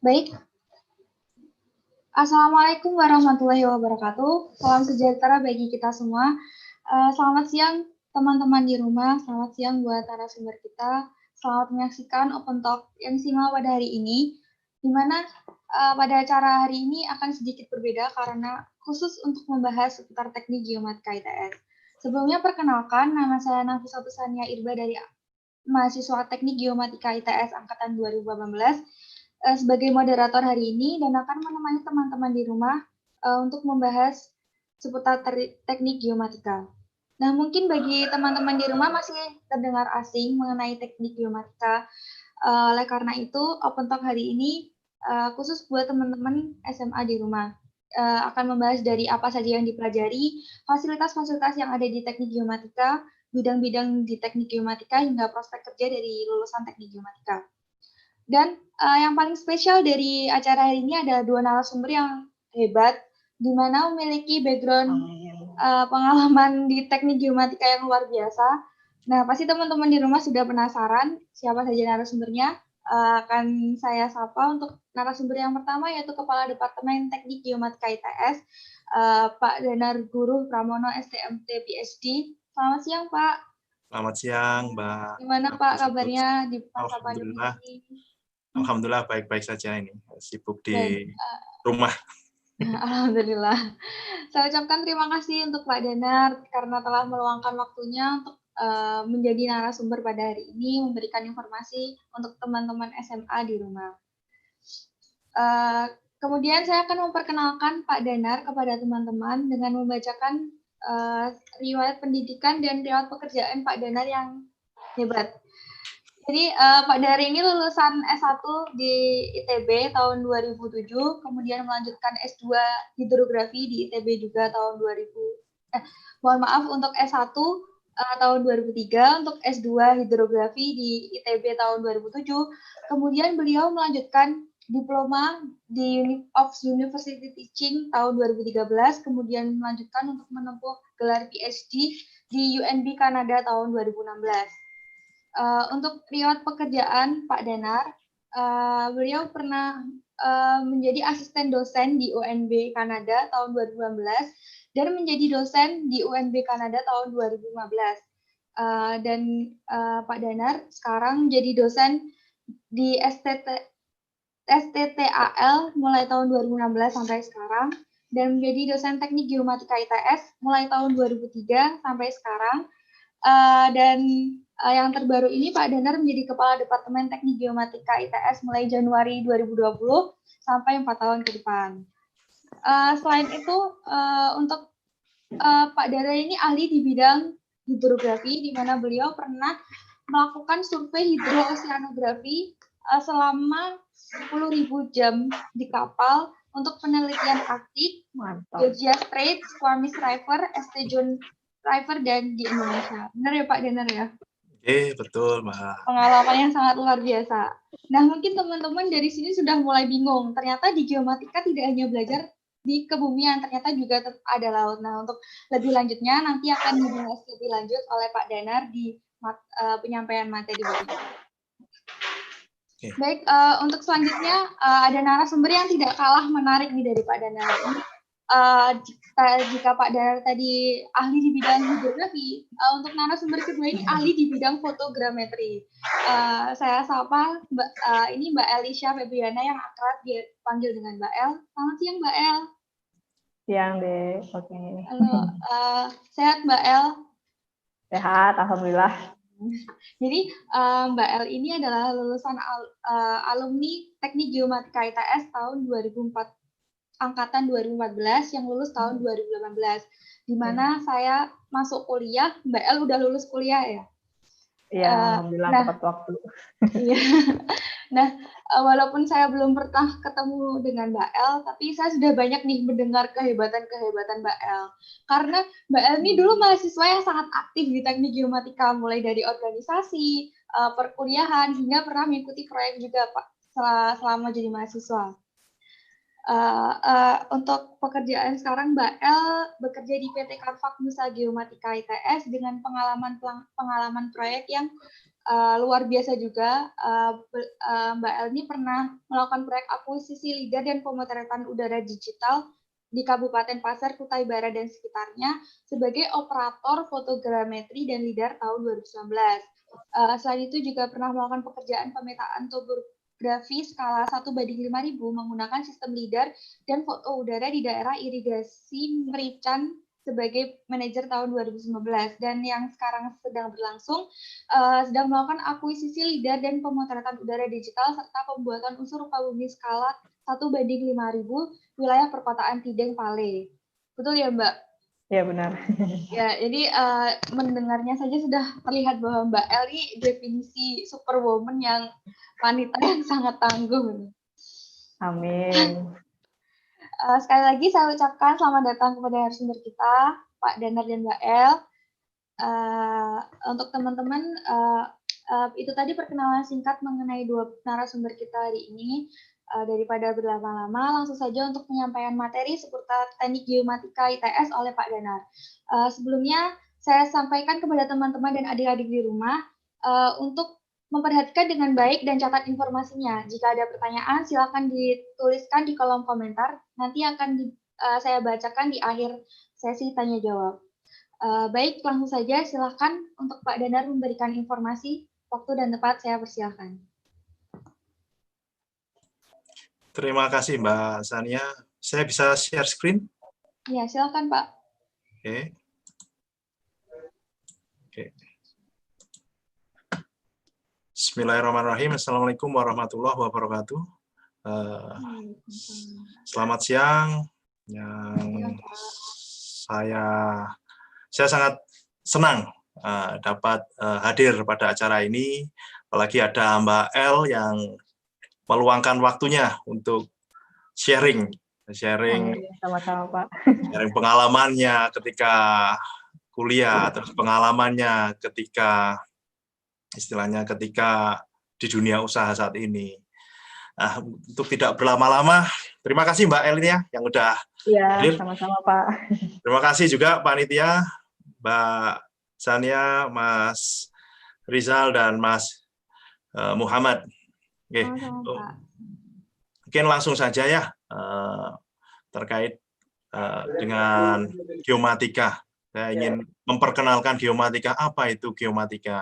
Baik, Assalamualaikum warahmatullahi wabarakatuh. Salam sejahtera bagi kita semua. Selamat siang teman-teman di rumah, selamat siang buat narasumber kita. Selamat menyaksikan Open Talk yang simak pada hari ini, di mana pada acara hari ini akan sedikit berbeda karena khusus untuk membahas seputar teknik geomatika ITS. Sebelumnya perkenalkan, nama saya Nafisa Sania Irba dari mahasiswa teknik geomatika ITS angkatan 2018. Sebagai moderator hari ini dan akan menemani teman-teman di rumah untuk membahas seputar teknik geomatika. Nah, mungkin bagi teman-teman di rumah masih terdengar asing mengenai teknik geomatika. Oleh karena itu, Open Talk hari ini khusus buat teman-teman SMA di rumah. Akan membahas dari apa saja yang dipelajari, fasilitas-fasilitas yang ada di teknik geomatika, bidang-bidang di teknik geomatika, hingga prospek kerja dari lulusan teknik geomatika. Dan yang paling spesial dari acara hari ini adalah dua narasumber yang hebat, di mana memiliki background pengalaman di teknik geomatika yang luar biasa. Nah, pasti teman-teman di rumah sudah penasaran siapa saja narasumbernya. Akan saya sapa untuk narasumber yang pertama, yaitu Kepala Departemen Teknik Geomatika ITS, Pak Danar Guru Pramono, STMT PhD. Selamat siang, Pak. Selamat siang, Mbak. Gimana, Pak, kabarnya di masa pandemi ini? Alhamdulillah baik-baik saja ini, sibuk di rumah. Alhamdulillah. Saya ucapkan terima kasih untuk Pak Danar karena telah meluangkan waktunya untuk menjadi narasumber pada hari ini, memberikan informasi untuk teman-teman SMA di rumah. Kemudian saya akan memperkenalkan Pak Danar kepada teman-teman dengan membacakan riwayat pendidikan dan riwayat pekerjaan Pak Danar yang hebat. Jadi Pak Danar ini lulusan S1 di ITB tahun 2007, kemudian melanjutkan S2 hidrografi di ITB juga tahun 2000. Mohon maaf, untuk S1 tahun 2003, untuk S2 hidrografi di ITB tahun 2007. Kemudian beliau melanjutkan diploma di University Teaching tahun 2013, kemudian melanjutkan untuk menempuh gelar PhD di UNB Kanada tahun 2016. Untuk riwayat pekerjaan Pak Danar, beliau pernah menjadi asisten dosen di UNB Kanada tahun 2016 dan menjadi dosen di UNB Kanada tahun 2015. Dan Pak Danar sekarang menjadi dosen di STTAL mulai tahun 2016 sampai sekarang, dan menjadi dosen teknik geomatika ITS mulai tahun 2003 sampai sekarang. Dan yang terbaru ini Pak Danar menjadi Kepala Departemen Teknik Geomatika ITS mulai Januari 2020 sampai 4 tahun ke depan. Selain itu, untuk Pak Danar ini ahli di bidang hidrografi, di mana beliau pernah melakukan survei hidrooceanografi selama 10.000 jam di kapal untuk penelitian Arktik, Georgia Strait, Squamish River, St. John River, dan di Indonesia. Benar ya Pak Danar ya? Betul, Mbak. Pengalaman yang sangat luar biasa. Nah, mungkin teman-teman dari sini sudah mulai bingung. Ternyata di geomatika tidak hanya belajar di kebumian, ternyata juga ada laut. Nah, untuk lebih lanjutnya nanti akan dibahas lebih lanjut oleh Pak Danar di penyampaian materi berikutnya. Baik, untuk selanjutnya ada narasumber yang tidak kalah menarik nih dari Pak Danar. Jika Pak Danar tadi ahli di bidang hidrografi, untuk narasumber kedua ini ahli di bidang fotogrametri. Saya sapa Mbak Elisha Febriana yang akrab dipanggil dengan Mbak El. Selamat siang Mbak El. Siang deh, oke. Halo, sehat Mbak El? Sehat, alhamdulillah. Jadi Mbak El ini adalah lulusan alumni Teknik Geomatika ITS tahun 2004, angkatan 2014 yang lulus tahun 2018. Di mana saya masuk kuliah, Mbak El udah lulus kuliah ya? Iya, alhamdulillah tepat waktu. Iya. Nah, walaupun saya belum pernah ketemu dengan Mbak El, tapi saya sudah banyak nih mendengar kehebatan-kehebatan Mbak El. Karena Mbak El ini dulu mahasiswa yang sangat aktif di teknik geomatika, mulai dari organisasi, perkuliahan, hingga pernah mengikuti proyek juga Pak selama jadi mahasiswa. Untuk pekerjaan sekarang Mbak El bekerja di PT Karvak Nusa Geomatika ITS dengan pengalaman proyek yang luar biasa juga. Mbak El ini pernah melakukan proyek akuisisi lidar dan pemotretan udara digital di Kabupaten Pasir, Kutai Barat dan sekitarnya sebagai operator fotogrametri dan lidar tahun 2019. Selain itu juga pernah melakukan pekerjaan pemetaan topografi skala 1:5000 menggunakan sistem lidar dan foto udara di daerah irigasi Merican sebagai manajer tahun 2019, dan yang sekarang sedang berlangsung sedang melakukan akuisisi lidar dan pemotretan udara digital serta pembuatan unsur rupa bumi skala 1:5000 wilayah perkotaan Tideng, Pale. Betul ya, Mbak? Ya, benar. Ya, jadi mendengarnya saja sudah terlihat bahwa Mbak El ini definisi superwoman yang wanita yang sangat tangguh. Amin. Sekali lagi saya ucapkan selamat datang kepada narasumber kita, Pak Danar dan Mbak El. Untuk teman-teman, itu tadi perkenalan singkat mengenai dua narasumber kita hari ini. Daripada berlama-lama, langsung saja untuk penyampaian materi seputar teknik geomatika ITS oleh Pak Danar. Sebelumnya, saya sampaikan kepada teman-teman dan adik-adik di rumah untuk memperhatikan dengan baik dan catat informasinya. Jika ada pertanyaan, silakan dituliskan di kolom komentar. Nanti akan saya bacakan di akhir sesi tanya-jawab. Baik, langsung saja silakan untuk Pak Danar memberikan informasi. Waktu dan tempat saya persilahkan. Terima kasih Mbak Sania. Saya bisa share screen? Ya, silakan Pak. Oke. Bismillahirrahmanirrahim. Assalamualaikum warahmatullahi wabarakatuh. Selamat siang. Saya sangat senang dapat hadir pada acara ini. Apalagi ada Mbak El yang meluangkan waktunya untuk sharing Sama-sama, Pak. Sharing pengalamannya ketika kuliah, terus pengalamannya ketika di dunia usaha saat ini. Nah, untuk tidak berlama-lama, terima kasih Mbak El ya yang udah hadir. Sama-sama, Pak. Terima kasih juga panitia, Mbak Sania, Mas Rizal dan Mas Muhammad. Oke, mungkin langsung saja ya terkait dengan geomatika. Saya ingin memperkenalkan geomatika. Apa itu geomatika?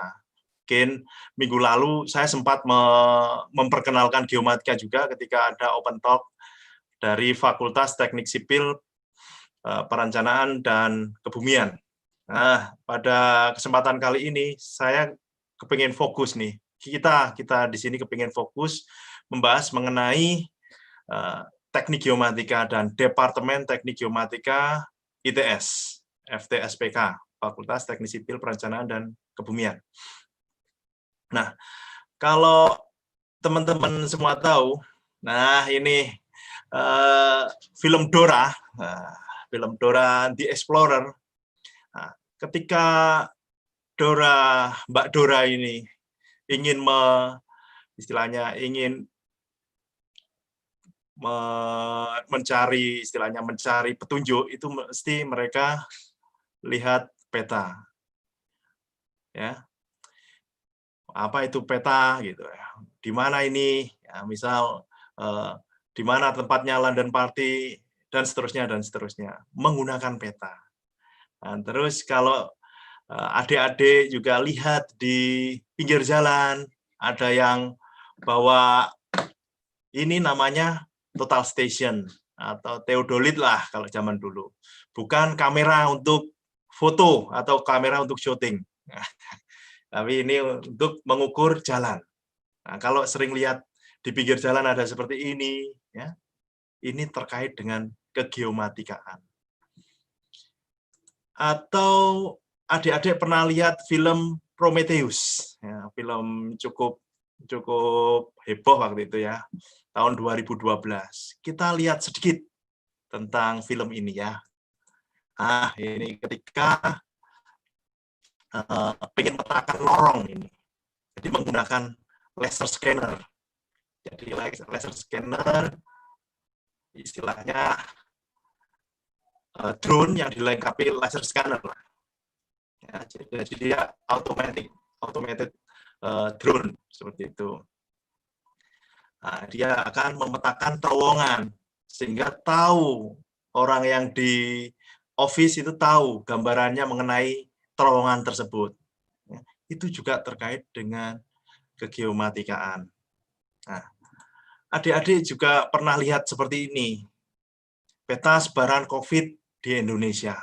Mungkin minggu lalu saya sempat memperkenalkan geomatika juga ketika ada open talk dari Fakultas Teknik Sipil Perencanaan dan Kebumian. Nah, pada kesempatan kali ini saya kepingin fokus nih. Kita di sini kepingin fokus membahas mengenai teknik geomatika dan Departemen Teknik Geomatika ITS, FTSPK, Fakultas Teknik Sipil Perencanaan dan Kebumian. Nah, kalau teman-teman semua tahu, nah ini film Dora, The Explorer. Nah, ketika Mbak Dora ini ingin mencari petunjuk, itu mesti mereka lihat peta. Ya. Apa itu peta gitu ya. Di mana ini? Ya, misal di mana tempatnya London Party dan seterusnya menggunakan peta. Nah, terus kalau adik-adik juga lihat di pinggir jalan ada yang bawa ini namanya total station atau theodolit lah kalau zaman dulu. Bukan kamera untuk foto atau kamera untuk syuting. Tapi ini untuk mengukur jalan. Nah, kalau sering lihat di pinggir jalan ada seperti ini, ya, ini terkait dengan kegeomatikaan. Atau adik-adik pernah lihat film Prometheus, ya, film cukup heboh waktu itu ya, tahun 2012. Kita lihat sedikit tentang film ini ya. Nah, ini ketika pengen merasakan lorong ini, jadi menggunakan laser scanner. Jadi laser scanner istilahnya drone yang dilengkapi laser scanner. Ya, jadi dia automated drone seperti itu. Nah, dia akan memetakan terowongan sehingga tahu orang yang di office itu tahu gambarannya mengenai terowongan tersebut. Itu juga terkait dengan kegeomatikaan. Nah, adik-adik juga pernah lihat seperti ini, peta sebaran COVID di Indonesia.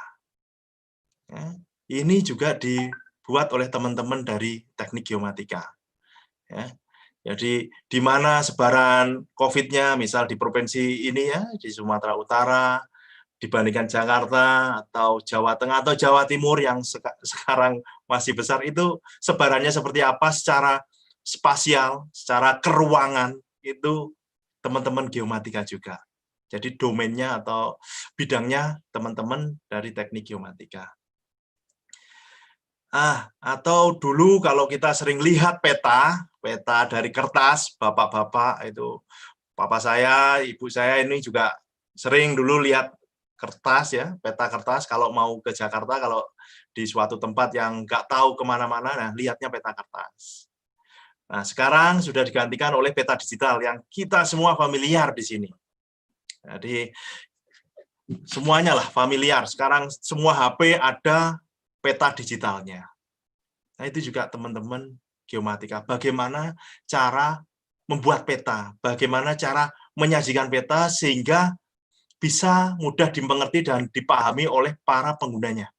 Ini juga dibuat oleh teman-teman dari teknik geomatika. Jadi di mana sebaran COVID-nya, misal di provinsi ini ya, di Sumatera Utara, dibandingkan Jakarta atau Jawa Tengah atau Jawa Timur yang sekarang masih besar, itu sebarannya seperti apa secara spasial, secara keruangan, itu teman-teman geomatika juga. Jadi domainnya atau bidangnya teman-teman dari teknik geomatika. Atau dulu kalau kita sering lihat peta dari kertas, bapak-bapak itu, papa saya, ibu saya ini juga sering dulu lihat kertas ya, peta kertas kalau mau ke Jakarta, kalau di suatu tempat yang nggak tahu kemana-mana, nah lihatnya peta kertas. Nah sekarang sudah digantikan oleh peta digital yang kita semua familiar di sini. Jadi semuanya lah familiar. Sekarang semua HP ada peta digitalnya. Nah itu juga teman-teman geomatika. Bagaimana cara membuat peta, bagaimana cara menyajikan peta sehingga bisa mudah dimengerti dan dipahami oleh para penggunanya.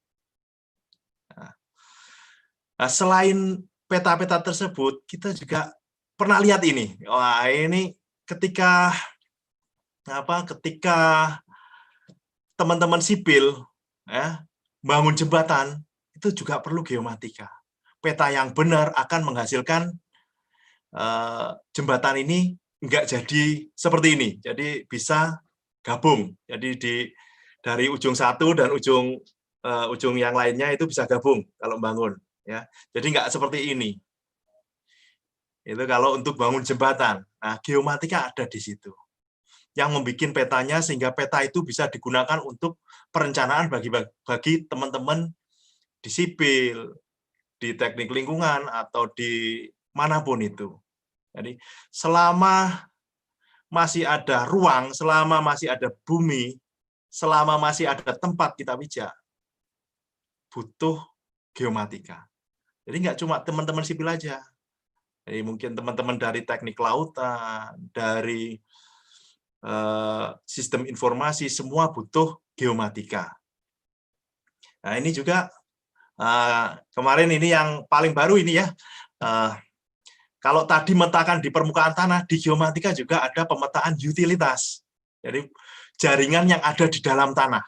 Nah, selain peta-peta tersebut, kita juga pernah lihat ini. Wah, ini ketika teman-teman sipil ya, bangun jembatan, itu juga perlu geomatika. Peta yang benar akan menghasilkan jembatan ini nggak jadi seperti ini. Jadi bisa gabung. Jadi dari ujung satu dan ujung yang lainnya itu bisa gabung kalau bangun. Ya, jadi nggak seperti ini. Itu kalau untuk bangun jembatan. Nah, geomatika ada di situ. Yang membuat petanya sehingga peta itu bisa digunakan untuk perencanaan bagi teman-teman di sipil, di teknik lingkungan, atau di manapun itu. Jadi selama masih ada ruang, selama masih ada bumi, selama masih ada tempat kita pijak, butuh geomatika. Jadi nggak cuma teman-teman sipil aja. Jadi mungkin teman-teman dari teknik lautan, dari sistem informasi, semua butuh geomatika. Nah ini juga kemarin ini yang paling baru ini ya. Kalau tadi metakan di permukaan tanah, di geomatika juga ada pemetaan utilitas. Jadi jaringan yang ada di dalam tanah.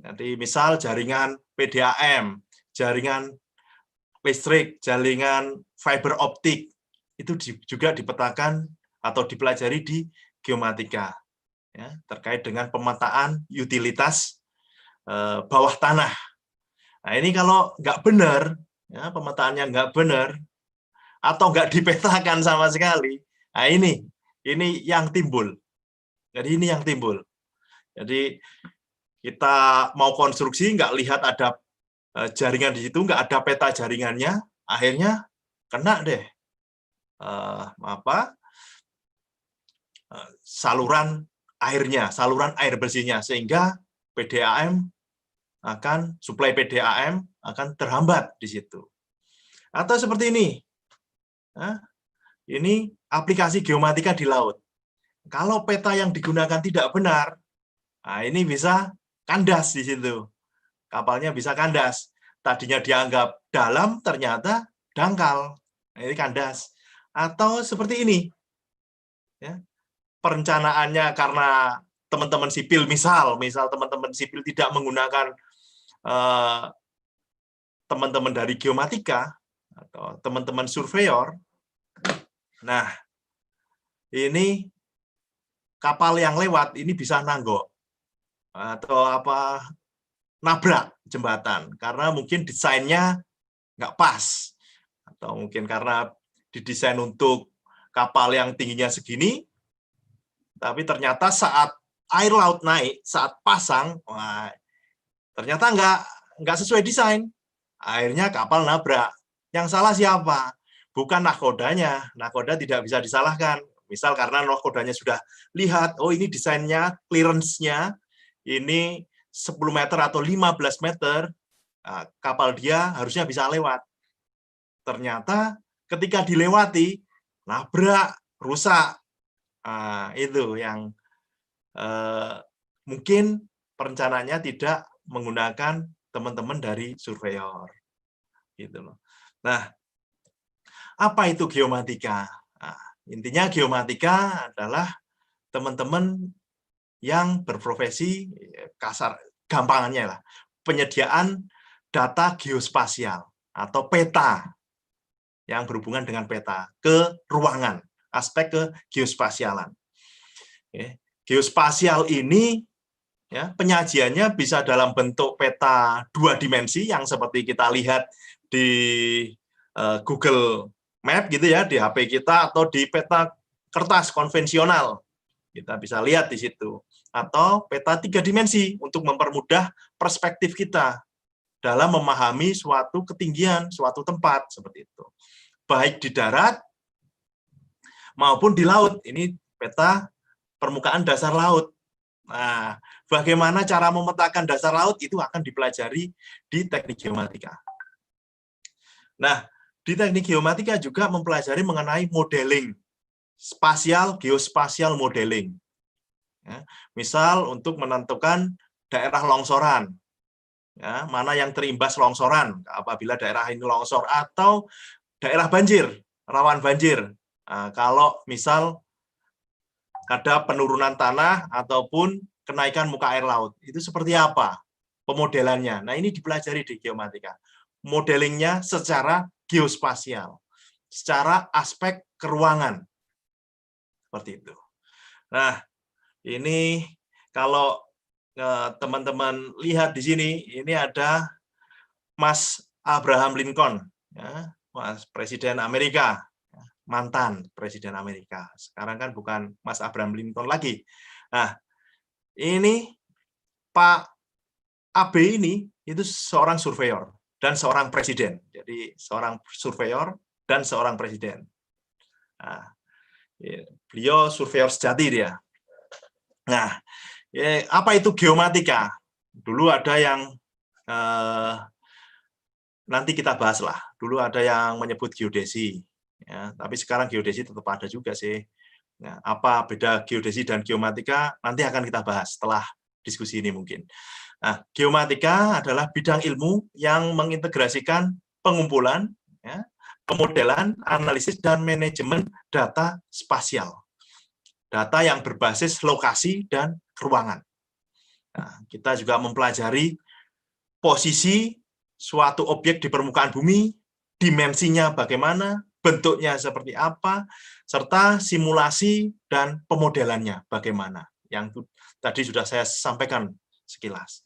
Jadi misal jaringan PDAM, jaringan listrik, jaringan fiber optik, itu juga dipetakan atau dipelajari di geomatika. Ya, terkait dengan pemetaan utilitas bawah tanah. Nah ini kalau nggak benar, ya, pemetaannya nggak benar, atau nggak dipetakan sama sekali, nah ini yang timbul. Jadi ini yang timbul. Jadi kita mau konstruksi nggak lihat ada jaringan di situ, nggak ada peta jaringannya, akhirnya kena deh saluran airnya, saluran air bersihnya, sehingga PDAM suplai PDAM akan terhambat di situ. Atau seperti ini. Nah, ini aplikasi geomatika di laut. Kalau peta yang digunakan tidak benar, nah ini bisa kandas di situ. Kapalnya bisa kandas. Tadinya dianggap dalam, ternyata dangkal. Nah, ini kandas. Atau seperti ini. Ya. Perencanaannya karena teman-teman sipil, misal teman-teman sipil tidak menggunakan teman-teman dari geomatika atau teman-teman surveyor. Nah, ini kapal yang lewat ini bisa nanggok atau nabrak jembatan karena mungkin desainnya nggak pas, atau mungkin karena didesain untuk kapal yang tingginya segini, tapi ternyata saat air laut naik, saat pasang, wah, ternyata nggak sesuai desain, akhirnya kapal nabrak. Yang salah siapa? Bukan nahkodanya. Nahkoda tidak bisa disalahkan. Misal karena nahkodanya sudah lihat, oh ini desainnya, clearance-nya, ini 10 meter atau 15 meter, kapal dia harusnya bisa lewat. Ternyata ketika dilewati, nabrak, rusak. Itu yang mungkin perencanaannya tidak menggunakan teman-teman dari surveyor. Gitu loh. Nah, apa itu geomatika? Nah, intinya geomatika adalah teman-teman yang berprofesi, kasar gampangannya lah, penyediaan data geospasial atau peta yang berhubungan dengan peta ke ruangan, aspek ke geospasialan. Geospasial ini ya, penyajiannya bisa dalam bentuk peta 2 dimensi yang seperti kita lihat di Google Map gitu ya, di HP kita, atau di peta kertas konvensional. Kita bisa lihat di situ. Atau peta 3 dimensi untuk mempermudah perspektif kita dalam memahami suatu ketinggian, suatu tempat, seperti itu. Baik di darat maupun di laut. Ini peta permukaan dasar laut. Nah, bagaimana cara memetakan dasar laut itu akan dipelajari di teknik geomatika. Nah, di teknik geomatika juga mempelajari mengenai modeling, spasial, geospasial modeling. Ya, misal untuk menentukan daerah longsoran, ya, mana yang terimbas longsoran, apabila daerah ini longsor, atau daerah banjir, rawan banjir. Nah, kalau misal ada penurunan tanah ataupun kenaikan muka air laut, itu seperti apa pemodelannya? Nah, ini dipelajari di geomatika. Modelingnya secara geospasial, secara aspek keruangan, seperti itu. Nah, ini kalau teman-teman lihat di sini, ini ada Mas Abraham Lincoln, ya, Mas Presiden Amerika, mantan Presiden Amerika. Sekarang kan bukan Mas Abraham Lincoln lagi. Nah, ini Pak AB ini itu seorang surveyor dan seorang presiden. Jadi seorang surveyor dan seorang presiden. Nah, beliau surveyor sejati dia. Nah, apa itu geomatika? Dulu ada yang nanti kita bahas lah. Dulu ada yang menyebut geodesi, ya, tapi sekarang geodesi tetap ada juga sih. Nah, apa beda geodesi dan geomatika? Nanti akan kita bahas setelah diskusi ini mungkin. Nah, geomatika adalah bidang ilmu yang mengintegrasikan pengumpulan, ya, pemodelan, analisis, dan manajemen data spasial. Data yang berbasis lokasi dan ruangan. Nah, kita juga mempelajari posisi suatu objek di permukaan bumi, dimensinya bagaimana, bentuknya seperti apa, serta simulasi dan pemodelannya bagaimana. Yang tadi sudah saya sampaikan sekilas.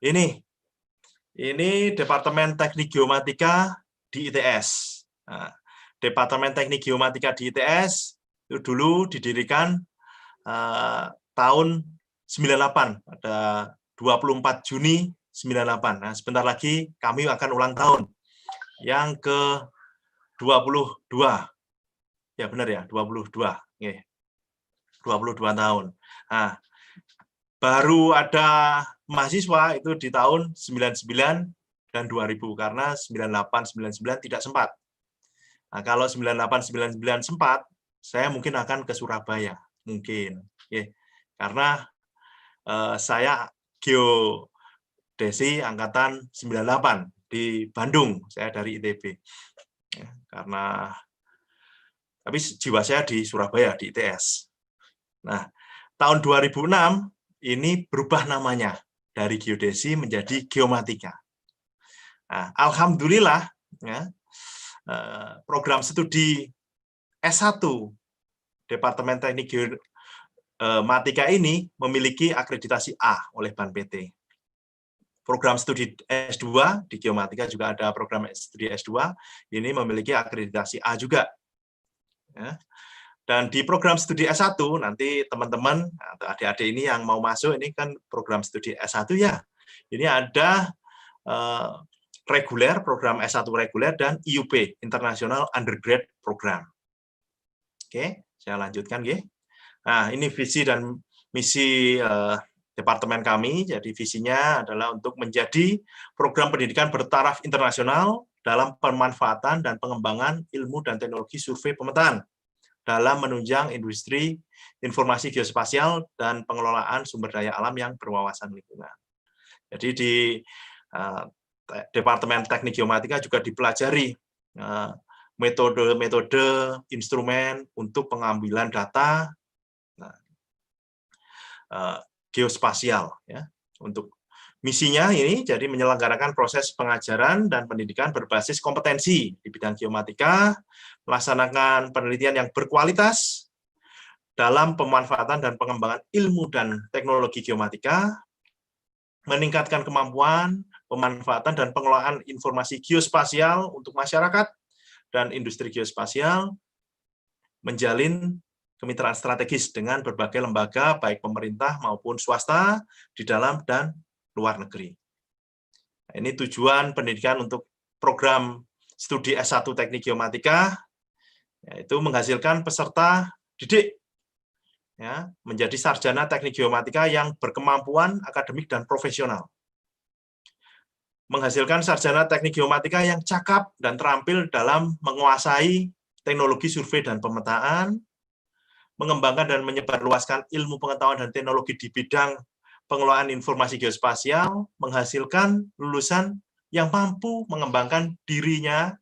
Ini Departemen Teknik Geomatika di ITS. Nah, Departemen Teknik Geomatika di ITS itu dulu didirikan tahun 98, pada 24 Juni 98. Nah, sebentar lagi kami akan ulang tahun yang ke-22. Ya benar ya, 22. 22 tahun. Nah, baru ada mahasiswa itu di tahun 99 dan 2000, karena 98, 99 tidak sempat. Nah, kalau 98, 99 sempat, saya mungkin akan ke Surabaya, mungkin. Karena saya geodesi angkatan 98 di Bandung, saya dari ITB. Karena tapi jiwa saya di Surabaya, di ITS. Nah, tahun 2006 ini berubah namanya dari geodesi menjadi geomatika. Nah, alhamdulillah, ya, program studi S1 Departemen Teknik Geomatika ini memiliki akreditasi A oleh Ban PT. Program studi S2 di geomatika juga ada program studi S2, ini memiliki akreditasi A juga. Ya. Dan di program studi S1, nanti teman-teman atau adik-adik ini yang mau masuk, ini kan program studi S1 ya. Ini ada reguler, program S1 reguler, dan IUP, International Undergrad Program. Oke, saya lanjutkan. Nah, ini visi dan misi departemen kami. Jadi visinya adalah untuk menjadi program pendidikan bertaraf internasional dalam pemanfaatan dan pengembangan ilmu dan teknologi survei pemetaan dalam menunjang industri informasi geospasial dan pengelolaan sumber daya alam yang berwawasan lingkungan. Jadi di Departemen Teknik Geomatika juga dipelajari metode-metode, instrumen untuk pengambilan data geospasial. Ya. Untuk misinya ini jadi menyelenggarakan proses pengajaran dan pendidikan berbasis kompetensi di bidang geomatika, melaksanakan penelitian yang berkualitas dalam pemanfaatan dan pengembangan ilmu dan teknologi geomatika, meningkatkan kemampuan pemanfaatan dan pengelolaan informasi geospasial untuk masyarakat dan industri geospasial, menjalin kemitraan strategis dengan berbagai lembaga, baik pemerintah maupun swasta, di dalam dan luar negeri. Nah, ini tujuan pendidikan untuk program studi S1 Teknik Geomatika, yaitu menghasilkan peserta didik ya, menjadi sarjana teknik geomatika yang berkemampuan akademik dan profesional. Menghasilkan sarjana teknik geomatika yang cakap dan terampil dalam menguasai teknologi survei dan pemetaan, mengembangkan dan menyebarluaskan ilmu pengetahuan dan teknologi di bidang pengelolaan informasi geospasial, menghasilkan lulusan yang mampu mengembangkan dirinya,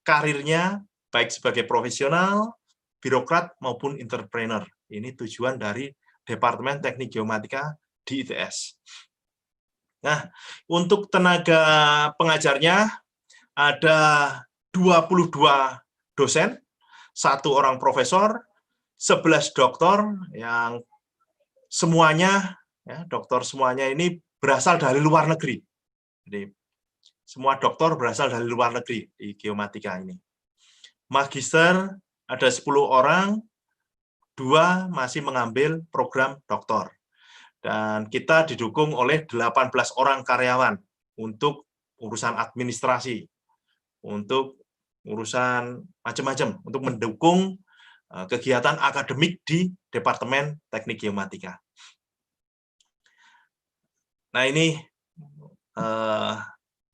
karirnya, baik sebagai profesional, birokrat, maupun entrepreneur. Ini tujuan dari Departemen Teknik Geomatika di ITS. Nah, untuk tenaga pengajarnya ada 22 dosen, 1 orang profesor, 11 doktor yang semuanya, ya, dokter semuanya ini berasal dari luar negeri. Jadi, semua dokter berasal dari luar negeri di geomatika ini. Magister ada 10 orang, 2 masih mengambil program doktor. Dan kita didukung oleh 18 orang karyawan untuk urusan administrasi, untuk urusan macam-macam, untuk mendukung kegiatan akademik di Departemen Teknik Geomatika. Nah, ini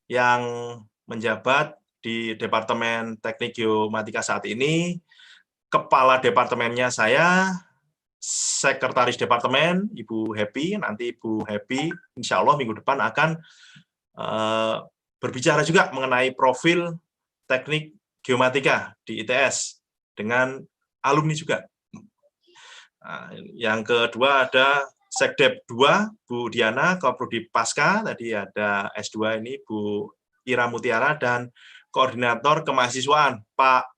yang menjabat di Departemen Teknik Geomatika saat ini. Kepala departemennya saya, Sekretaris Departemen, Ibu Happy. Nanti Ibu Happy, insya Allah minggu depan akan berbicara juga mengenai profil teknik geomatika di ITS dengan alumni juga. Nah, yang kedua ada Sekdep 2, Bu Diana, Koprodi Pasca, tadi ada S2 ini Bu Ira Mutiara, dan Koordinator Kemahasiswaan Pak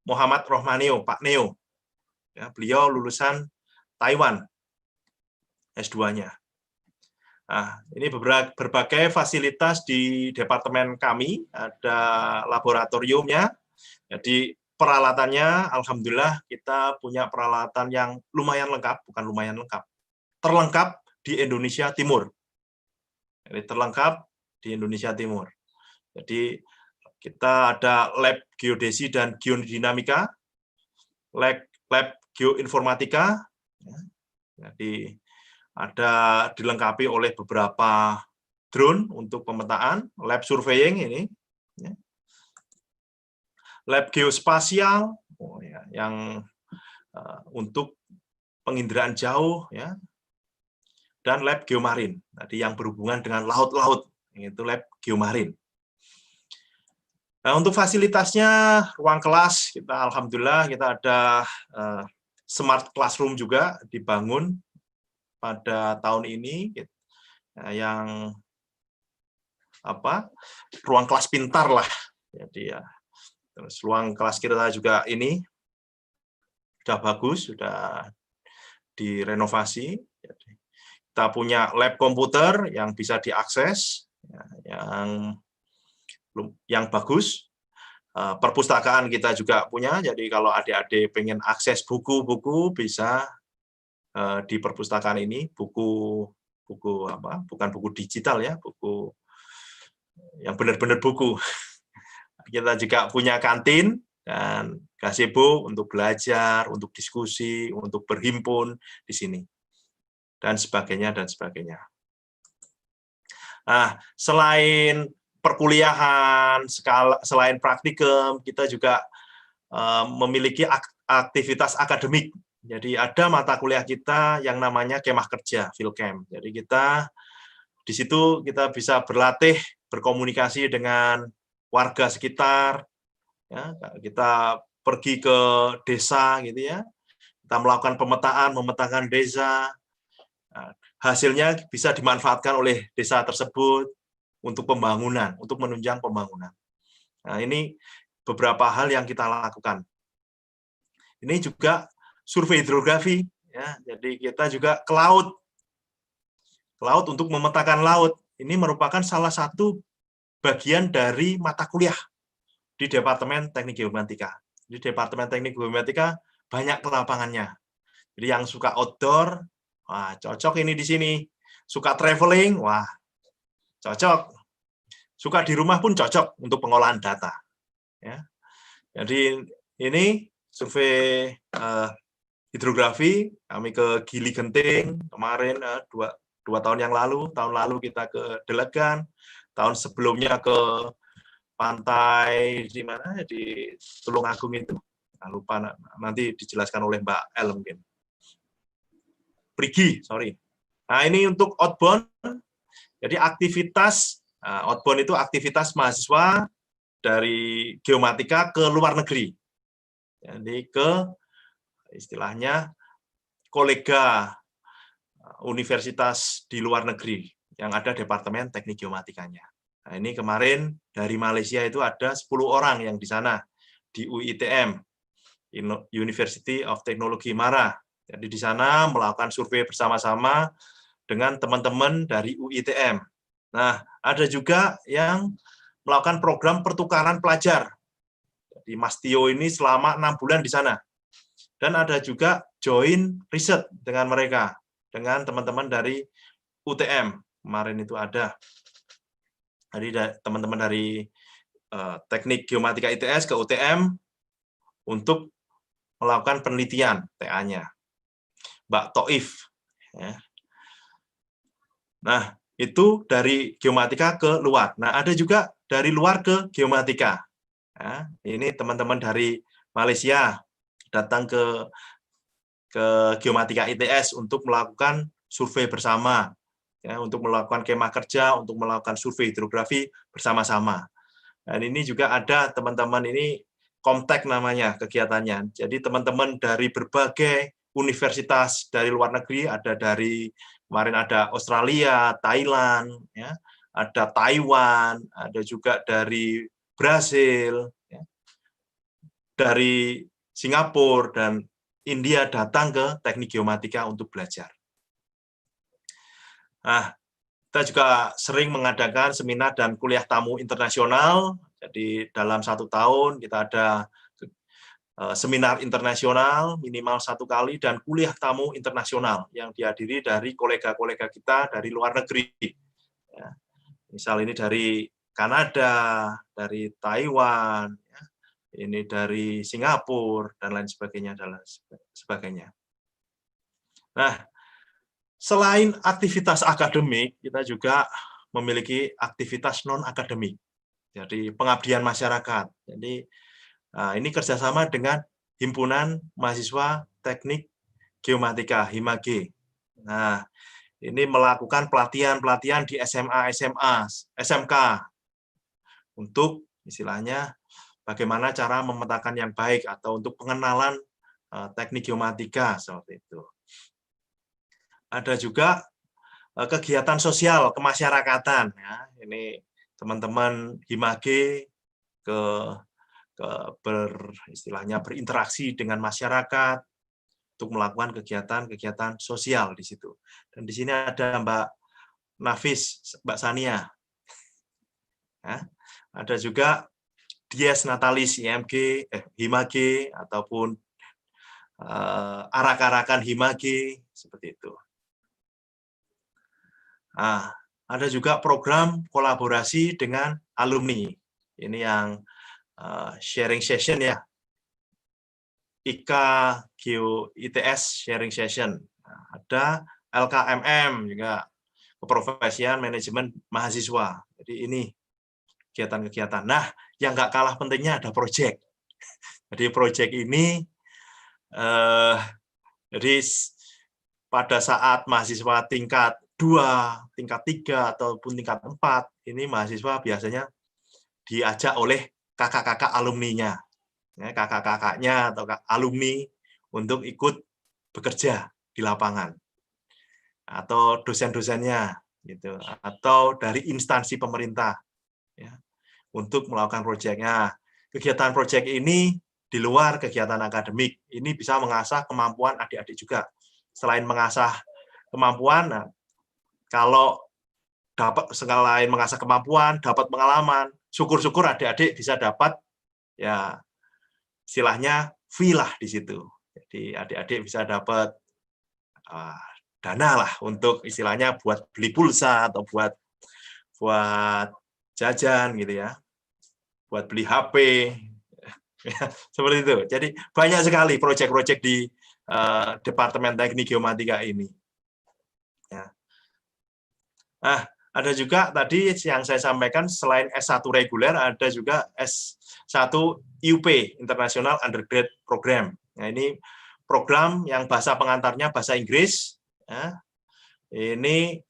Muhammad Rohmanio, Pak Neo. Ya, beliau lulusan Taiwan S2-nya. Nah, ini berbagai fasilitas di departemen kami, ada laboratoriumnya, jadi peralatannya, alhamdulillah kita punya peralatan yang lumayan lengkap, bukan lumayan lengkap, terlengkap di Indonesia Timur. Jadi terlengkap di Indonesia Timur. Jadi kita ada lab geodesi dan geodinamika, lab geoinformatika, jadi ada dilengkapi oleh beberapa drone untuk pemetaan, lab surveying ini, lab geospasial, yang untuk penginderaan jauh, ya, dan lab geomarin, tadi yang berhubungan dengan laut-laut, itu lab geomarin. Nah, untuk fasilitasnya, ruang kelas, kita alhamdulillah kita ada smart classroom juga dibangun pada tahun ini, yang ruang kelas pintar lah. Jadi ya, terus ruang kelas kita juga ini sudah bagus, sudah direnovasi. Jadi, kita punya lab komputer yang bisa diakses, yang bagus. Perpustakaan kita juga punya, jadi kalau adik-adik pengen akses buku-buku bisa di perpustakaan ini, buku bukan buku digital ya, buku yang benar-benar buku. Kita juga punya kantin dan gazebo untuk belajar, untuk diskusi, untuk berhimpun di sini, dan sebagainya, dan sebagainya. Nah, selain perkuliahan, selain praktikum, kita juga memiliki aktivitas akademik. Jadi ada mata kuliah kita yang namanya kemah kerja, field camp. Jadi kita di situ kita bisa berlatih, berkomunikasi dengan warga sekitar. Ya, kita pergi ke desa gitu ya. Kita melakukan memetakan desa. Nah, hasilnya bisa dimanfaatkan oleh desa tersebut untuk pembangunan, untuk menunjang pembangunan. Nah, ini beberapa hal yang kita lakukan. Ini juga survei hidrografi, ya. Jadi kita juga ke laut untuk memetakan laut. Ini merupakan salah satu bagian dari mata kuliah di Departemen Teknik Geomatika. Di Departemen Teknik Geomatika banyak kelapangannya. Jadi yang suka outdoor, wah cocok ini di sini. Suka traveling, wah cocok. Suka di rumah pun cocok untuk pengolahan data. Ya. Jadi ini survei hidrografi, kami ke Gili Genting kemarin, dua tahun yang lalu. Tahun lalu kita ke Delegan, tahun sebelumnya ke pantai di mana, di Tulungagung itu. Nah, lupa, nanti dijelaskan oleh Mbak El mungkin. Prigi, sorry. Nah, ini untuk outbound. Jadi aktivitas outbound itu aktivitas mahasiswa dari geomatika ke luar negeri. Jadi ke istilahnya kolega universitas di luar negeri yang ada Departemen Teknik Geomatikanya. Nah, ini kemarin dari Malaysia itu ada 10 orang yang di sana, di UITM, University of Technology Mara. Jadi di sana melakukan survei bersama-sama dengan teman-teman dari UITM. Nah, ada juga yang melakukan program pertukaran pelajar. Jadi Mas Tio ini selama 6 bulan di sana. Dan ada juga join riset dengan mereka, dengan teman-teman dari UTM. Kemarin itu ada. Jadi teman-teman dari Teknik Geomatika ITS ke UTM untuk melakukan penelitian TA-nya. Mbak Toif. Ya. Nah, itu dari geomatika ke luar. Nah, ada juga dari luar ke geomatika. Ya, ini teman-teman dari Malaysia datang ke Geomatika ITS untuk melakukan survei bersama, ya, untuk melakukan kemah kerja, untuk melakukan survei hidrografi bersama-sama. Dan ini juga ada teman-teman ini Komtek namanya kegiatannya. Jadi teman-teman dari berbagai universitas dari luar negeri, ada dari kemarin ada Australia, Thailand, ya, ada Taiwan, ada juga dari Brasil, ya, dari Singapura dan India datang ke Teknik Geomatika untuk belajar. Nah, kita juga sering mengadakan seminar dan kuliah tamu internasional. Jadi dalam 1 tahun kita ada seminar internasional minimal 1 kali dan kuliah tamu internasional yang dihadiri dari kolega-kolega kita dari luar negeri. Ya. Misal ini dari Kanada, dari Taiwan, ya, ini dari Singapura dan lain sebagainya dan sebagainya. Nah, selain aktivitas akademik, kita juga memiliki aktivitas non akademik. Jadi pengabdian masyarakat. Jadi ini kerjasama dengan Himpunan Mahasiswa Teknik Geomatika (HIMAGE). Nah, ini melakukan pelatihan-pelatihan di SMA, SMK untuk istilahnya bagaimana cara memetakan yang baik atau untuk pengenalan teknik geomatika seperti itu. Ada juga kegiatan sosial kemasyarakatan. Ya. Ini teman-teman HIMAGE istilahnya berinteraksi dengan masyarakat untuk melakukan kegiatan-kegiatan sosial di situ. Dan di sini ada Mbak Nafis, Mbak Sania. Ya. Ada juga Dies Natalis HIMAGE ataupun arak-arakan HIMAGE seperti itu. Nah, ada juga program kolaborasi dengan alumni. Ini yang sharing session ya. IKA Geo ITS sharing session. Nah, ada LKMM juga, keprofesian manajemen mahasiswa. Jadi ini kegiatan-kegiatan. Nah, yang nggak kalah pentingnya ada project. Jadi project ini, jadi pada saat mahasiswa tingkat 2, tingkat 3, ataupun tingkat 4, ini mahasiswa biasanya diajak oleh kakak-kakak alumninya, ya, kakak-kakaknya atau alumni untuk ikut bekerja di lapangan, atau dosen-dosennya, gitu, atau dari instansi pemerintah, ya, untuk melakukan proyeknya. Kegiatan proyek ini di luar kegiatan akademik, ini bisa mengasah kemampuan adik-adik juga. Selain mengasah kemampuan, nah, kalau dapat selain mengasah kemampuan, dapat pengalaman, syukur-syukur adik-adik bisa dapat ya istilahnya fee lah di situ. Jadi adik-adik bisa dapat dana lah untuk istilahnya buat beli pulsa atau buat jajan gitu ya, buat beli HP, seperti itu. Jadi banyak sekali proyek-proyek di Departemen Teknik Geomatika ini. Ya. Nah, ada juga tadi yang saya sampaikan, selain S1 reguler, ada juga S1 IUP, International Undergrad Program. Nah, ini program yang bahasa pengantarnya bahasa Inggris. Ya. Ini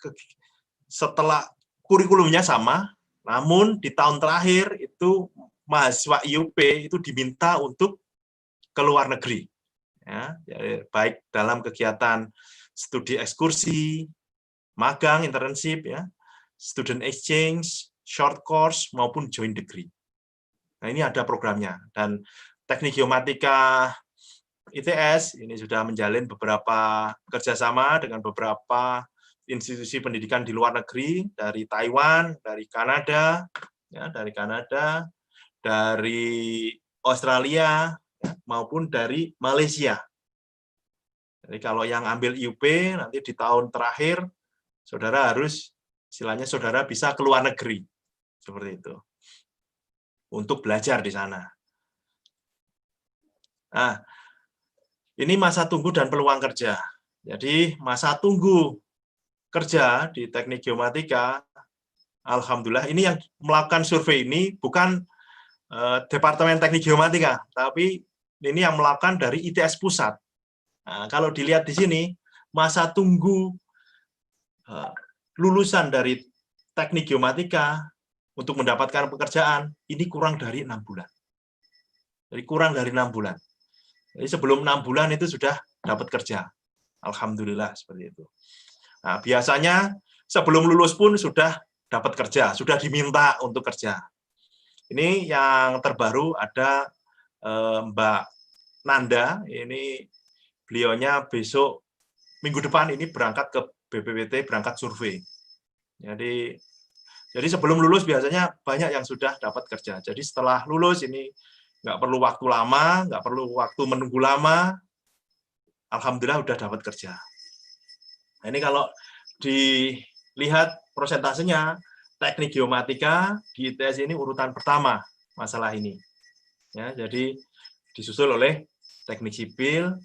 setelah kurikulumnya sama, namun di tahun terakhir itu mahasiswa IUP itu diminta untuk ke luar negeri. Ya, baik dalam kegiatan studi ekskursi, magang, internship, ya, student exchange, short course, maupun joint degree. Nah, ini ada programnya. Dan Teknik Geomatika ITS ini sudah menjalin beberapa kerjasama dengan beberapa institusi pendidikan di luar negeri, dari Taiwan, dari Kanada, ya, dari Australia, ya, maupun dari Malaysia. Jadi kalau yang ambil IUP, nanti di tahun terakhir, saudara harus, istilahnya saudara bisa ke luar negeri. Seperti itu. Untuk belajar di sana. Nah, ini masa tunggu dan peluang kerja. Jadi masa tunggu kerja di Teknik Geomatika, alhamdulillah, ini yang melakukan survei ini bukan Departemen Teknik Geomatika, tapi ini yang melakukan dari ITS Pusat. Nah, kalau dilihat di sini, masa tunggu lulusan dari Teknik Geomatika untuk mendapatkan pekerjaan, ini kurang dari 6 bulan. Jadi kurang dari 6 bulan. Jadi sebelum 6 bulan itu sudah dapat kerja. Alhamdulillah, seperti itu. Nah, biasanya sebelum lulus pun sudah dapat kerja, sudah diminta untuk kerja. Ini yang terbaru ada Mbak Nanda, ini beliaunya besok minggu depan ini berangkat ke BPPT, berangkat survei. Jadi sebelum lulus biasanya banyak yang sudah dapat kerja. Jadi setelah lulus ini nggak perlu waktu lama, nggak perlu waktu menunggu lama, alhamdulillah udah dapat kerja. Nah, ini kalau dilihat prosentasenya, Teknik Geomatika di ITS ini urutan pertama masalah ini. Ya, jadi disusul oleh Teknik Sipil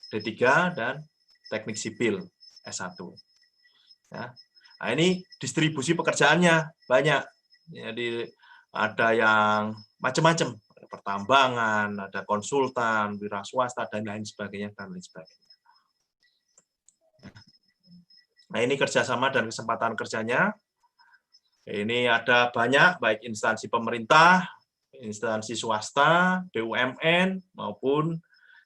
D3 dan Teknik Sipil S1. Ya. Nah, ini distribusi pekerjaannya banyak. Jadi ada yang macam-macam, pertambangan, ada konsultan, wira swasta, dan lain sebagainya. Nah, ini kerjasama dan kesempatan kerjanya. Ini ada banyak, baik instansi pemerintah, instansi swasta, BUMN, maupun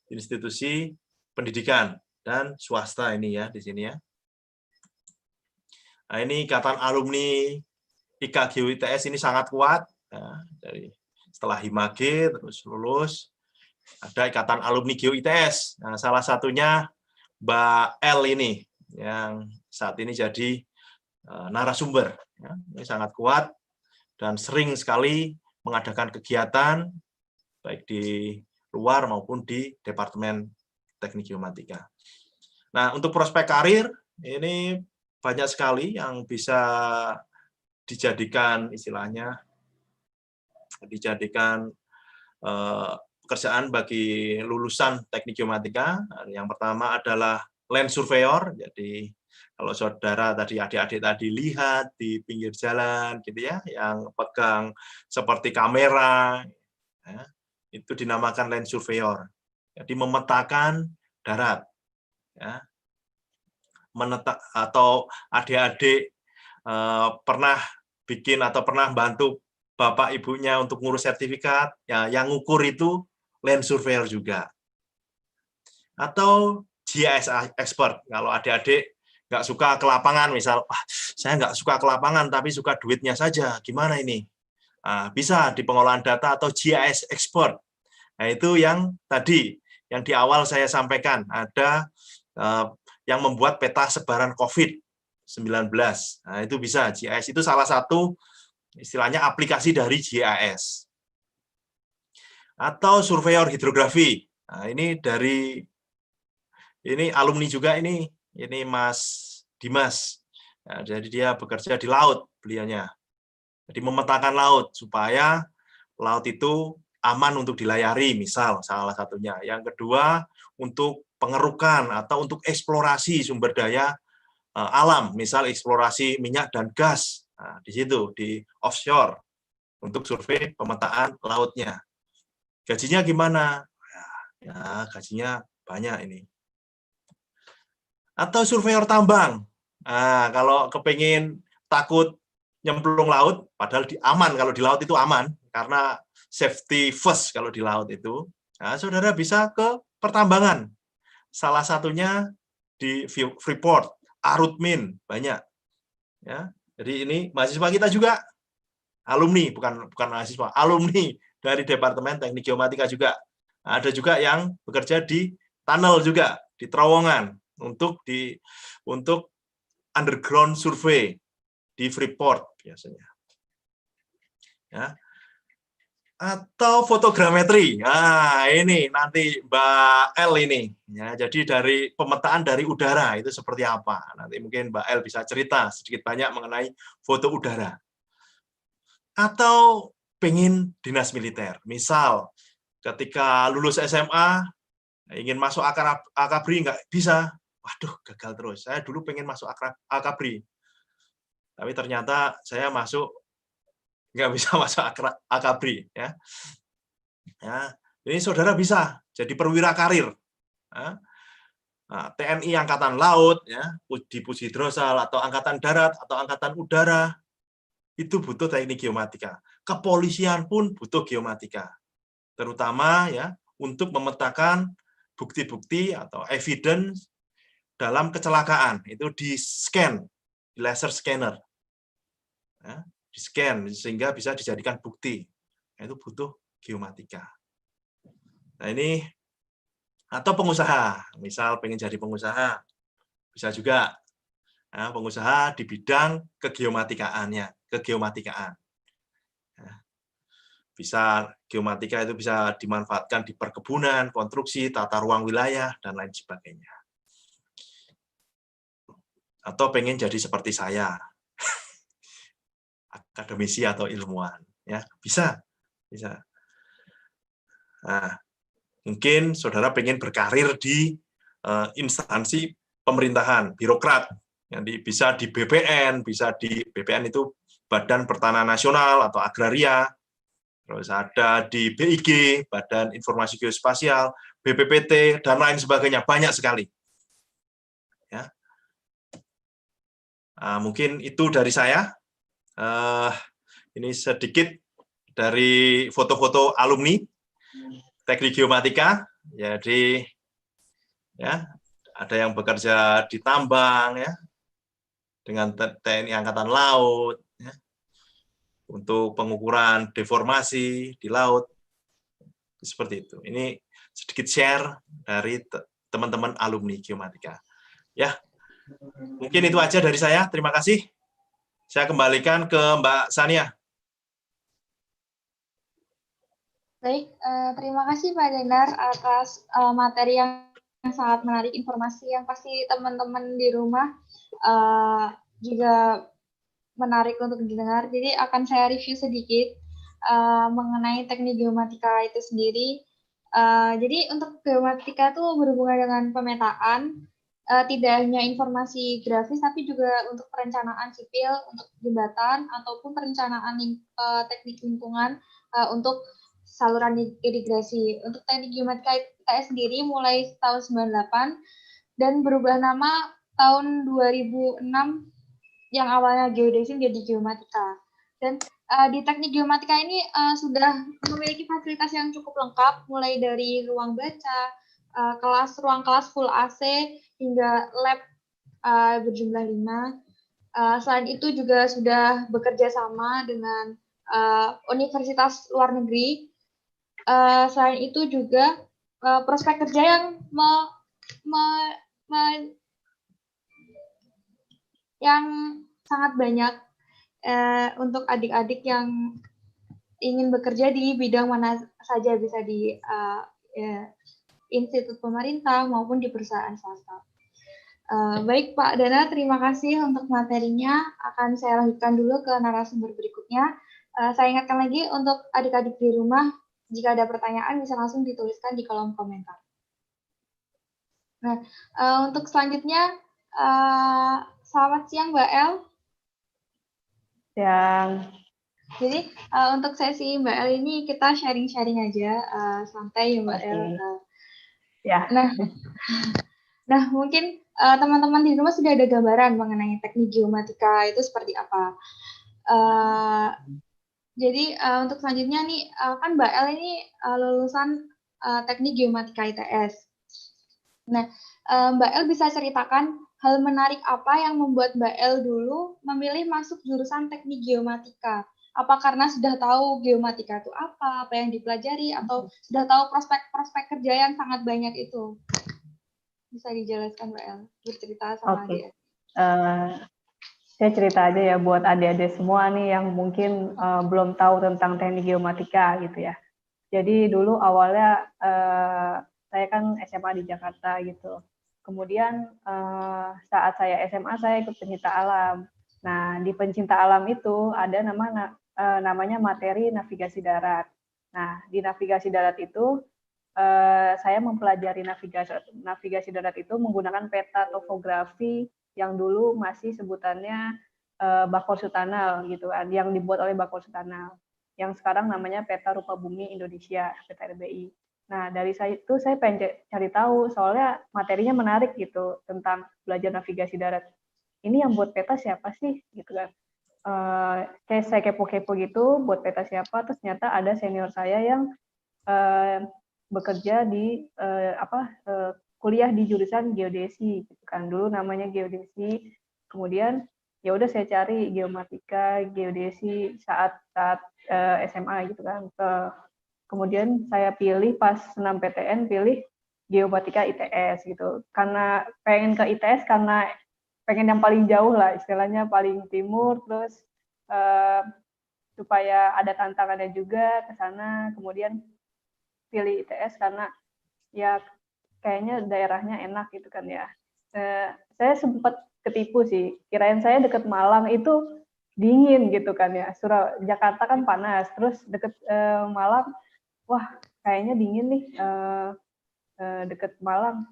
institusi pendidikan dan swasta ini ya di sini ya. Nah, ini ikatan alumni IKA Geo ITS ini sangat kuat. Ya, dari setelah Himage terus lulus, ada ikatan alumni Geo ITS. Nah, salah satunya Mbak L ini yang saat ini jadi narasumber. Ya, ini sangat kuat dan sering sekali mengadakan kegiatan baik di luar maupun di Departemen Teknik Geomatika. Nah, untuk prospek karir ini banyak sekali yang bisa dijadikan istilahnya dijadikan pekerjaan bagi lulusan teknik geomatika. Yang pertama adalah land surveyor. Jadi kalau saudara tadi, adik-adik tadi lihat di pinggir jalan gitu ya, yang pegang seperti kamera, ya, itu dinamakan land surveyor. Jadi memetakan darat, ya. Atau adik-adik pernah bikin atau pernah bantu bapak ibunya untuk ngurus sertifikat, ya, yang ngukur itu land surveyor juga. Atau GIS expert, kalau adik-adik nggak suka ke lapangan, misal, saya nggak suka ke lapangan tapi suka duitnya saja, gimana ini? Nah, bisa di pengolahan data atau GIS expert. Nah, itu yang tadi, yang di awal saya sampaikan, ada yang membuat peta sebaran COVID-19. Nah, itu bisa, GIS itu salah satu istilahnya aplikasi dari GIS. Atau surveyor hidrografi. Nah, ini alumni juga ini Mas Dimas. Nah, jadi dia bekerja di laut beliaunya. Jadi memetakan laut supaya laut itu aman untuk dilayari, misal salah satunya. Yang kedua, untuk pengerukan atau untuk eksplorasi sumber daya alam, misal eksplorasi minyak dan gas. Nah, di situ, di offshore, untuk survei pemetaan lautnya. Gajinya gimana? Ya, gajinya banyak ini. Atau surveyor tambang. Nah, kalau kepingin takut nyemplung laut, padahal aman, kalau di laut itu aman, karena safety first kalau di laut itu. Nah, saudara bisa ke pertambangan. Salah satunya di Freeport, Arutmin, banyak. Ya, jadi ini mahasiswa kita juga, alumni, bukan mahasiswa, alumni dari Departemen Teknik Geomatika juga. Nah, ada juga yang bekerja di tunnel juga, di terowongan, untuk underground survey di Freeport biasanya. Ya. Atau fotogrametri. Nah, ini nanti Mbak El ini. Ya, jadi dari pemetaan dari udara itu seperti apa? Nanti mungkin Mbak El bisa cerita sedikit banyak mengenai foto udara. Atau pengen dinas militer. Misal ketika lulus SMA ingin masuk Akabri nggak bisa. Waduh, gagal terus. Saya dulu pengen masuk Akabri. Tapi ternyata saya nggak bisa masuk Akabri, ya. Ya, ini saudara bisa jadi perwira karir. Ya. Nah, TNI Angkatan Laut, ya, di Pusidrosal, atau Angkatan Darat, atau Angkatan Udara, itu butuh teknik geomatika. Kepolisian pun butuh geomatika. Terutama ya untuk memetakan bukti-bukti atau evidence dalam kecelakaan. Itu di-scan, di laser scanner. Ya, di-scan sehingga bisa dijadikan bukti. Itu butuh geomatika. Nah, ini atau pengusaha, misal pengen jadi pengusaha, bisa juga. Nah, pengusaha di bidang kegeomatikaan. Bisa geomatika itu bisa dimanfaatkan di perkebunan, konstruksi, tata ruang wilayah, dan lain sebagainya. Atau pengen jadi seperti saya, akademisi atau ilmuwan, ya bisa. Nah, mungkin saudara pengen berkarir di instansi pemerintahan, birokrat, yang bisa di BPN, bisa di BPN itu Badan Pertanahan Nasional atau Agraria, terus ada di BIG, Badan Informasi Geospasial, BPPT, dan lain sebagainya, banyak sekali. Ya. Nah, mungkin itu dari saya. Ini sedikit dari foto-foto alumni Teknik Geomatika. Jadi, ya, ada yang bekerja di tambang, ya, dengan TNI Angkatan Laut, ya, untuk pengukuran deformasi di laut, seperti itu. Ini sedikit share dari teman-teman alumni geomatika. Ya, mungkin itu aja dari saya. Terima kasih. Saya kembalikan ke Mbak Sania. Baik, terima kasih Pak Dendar atas materi yang sangat menarik, informasi yang pasti teman-teman di rumah juga menarik untuk didengar. Jadi akan saya review sedikit. mengenai teknik geomatika itu sendiri. Jadi untuk geomatika itu berhubungan dengan pemetaan, tidak hanya informasi grafis, tapi juga untuk perencanaan sipil, untuk jembatan, ataupun perencanaan teknik lingkungan untuk saluran irigasi. Untuk teknik geomatika ITS sendiri mulai tahun 98 dan berubah nama tahun 2006 yang awalnya geodesi menjadi geomatika. Dan di teknik geomatika ini sudah memiliki fasilitas yang cukup lengkap, mulai dari ruang baca, ruang kelas full AC, hingga lab berjumlah 5. Selain itu juga sudah bekerja sama dengan universitas luar negeri. Selain itu juga prospek kerja yang yang sangat banyak untuk adik-adik yang ingin bekerja di bidang mana saja, bisa di institut pemerintah maupun di perusahaan swasta. Baik Pak Dana, terima kasih untuk materinya. Akan saya lanjutkan dulu ke narasumber berikutnya. Saya ingatkan lagi untuk adik-adik di rumah, jika ada pertanyaan bisa langsung dituliskan di kolom komentar. Nah, untuk selanjutnya, selamat siang Mbak El. Siang. Jadi untuk sesi Mbak El ini kita sharing-sharing aja, santai ya Mbak El. Ya. Nah mungkin teman-teman di rumah sudah ada gambaran mengenai teknik geomatika itu seperti apa. Jadi untuk selanjutnya nih, kan Mbak El ini lulusan teknik geomatika ITS. Nah, Mbak El bisa ceritakan hal menarik apa yang membuat Mbak El dulu memilih masuk jurusan teknik geomatika? Apa karena sudah tahu geomatika itu apa yang dipelajari, atau sudah tahu prospek-prospek kerja yang sangat banyak itu? Bisa dijelaskan Mbak El, bercerita sama dia. Saya cerita aja ya buat adik-adik semua nih yang mungkin belum tahu tentang teknik geomatika gitu ya. Jadi dulu awalnya saya kan SMA di Jakarta gitu. Kemudian saat saya SMA saya ikut pencinta alam. Nah di pencinta alam itu ada namanya materi navigasi darat. Nah di navigasi darat itu saya mempelajari navigasi darat itu menggunakan peta topografi yang dulu masih sebutannya Bakor Sutanal gitu kan, yang dibuat oleh Bakor Sutanal, yang sekarang namanya Peta Rupa Bumi Indonesia, Peta RBI. Nah dari itu saya pengen cari tahu, soalnya materinya menarik gitu tentang belajar navigasi darat. Ini yang buat peta siapa sih gitu kan? Kayak saya kepo-kepo gitu, buat peta siapa? Terus ternyata ada senior saya yang bekerja di kuliah di jurusan geodesi gitu kan, dulu namanya geodesi. Kemudian ya udah saya cari geomatika, geodesi saat SMA gitu kan. Kemudian saya pilih pas 6 PTN pilih geomatika ITS gitu. Karena pengen ke ITS karena pengen yang paling jauh lah, istilahnya paling timur, terus supaya ada tantangannya juga ke sana. Kemudian pilih ITS karena ya kayaknya daerahnya enak gitu kan ya. Saya sempat ketipu sih, kirain saya deket Malang itu dingin gitu kan ya. Jakarta kan panas, terus deket Malang, wah kayaknya dingin nih, deket Malang,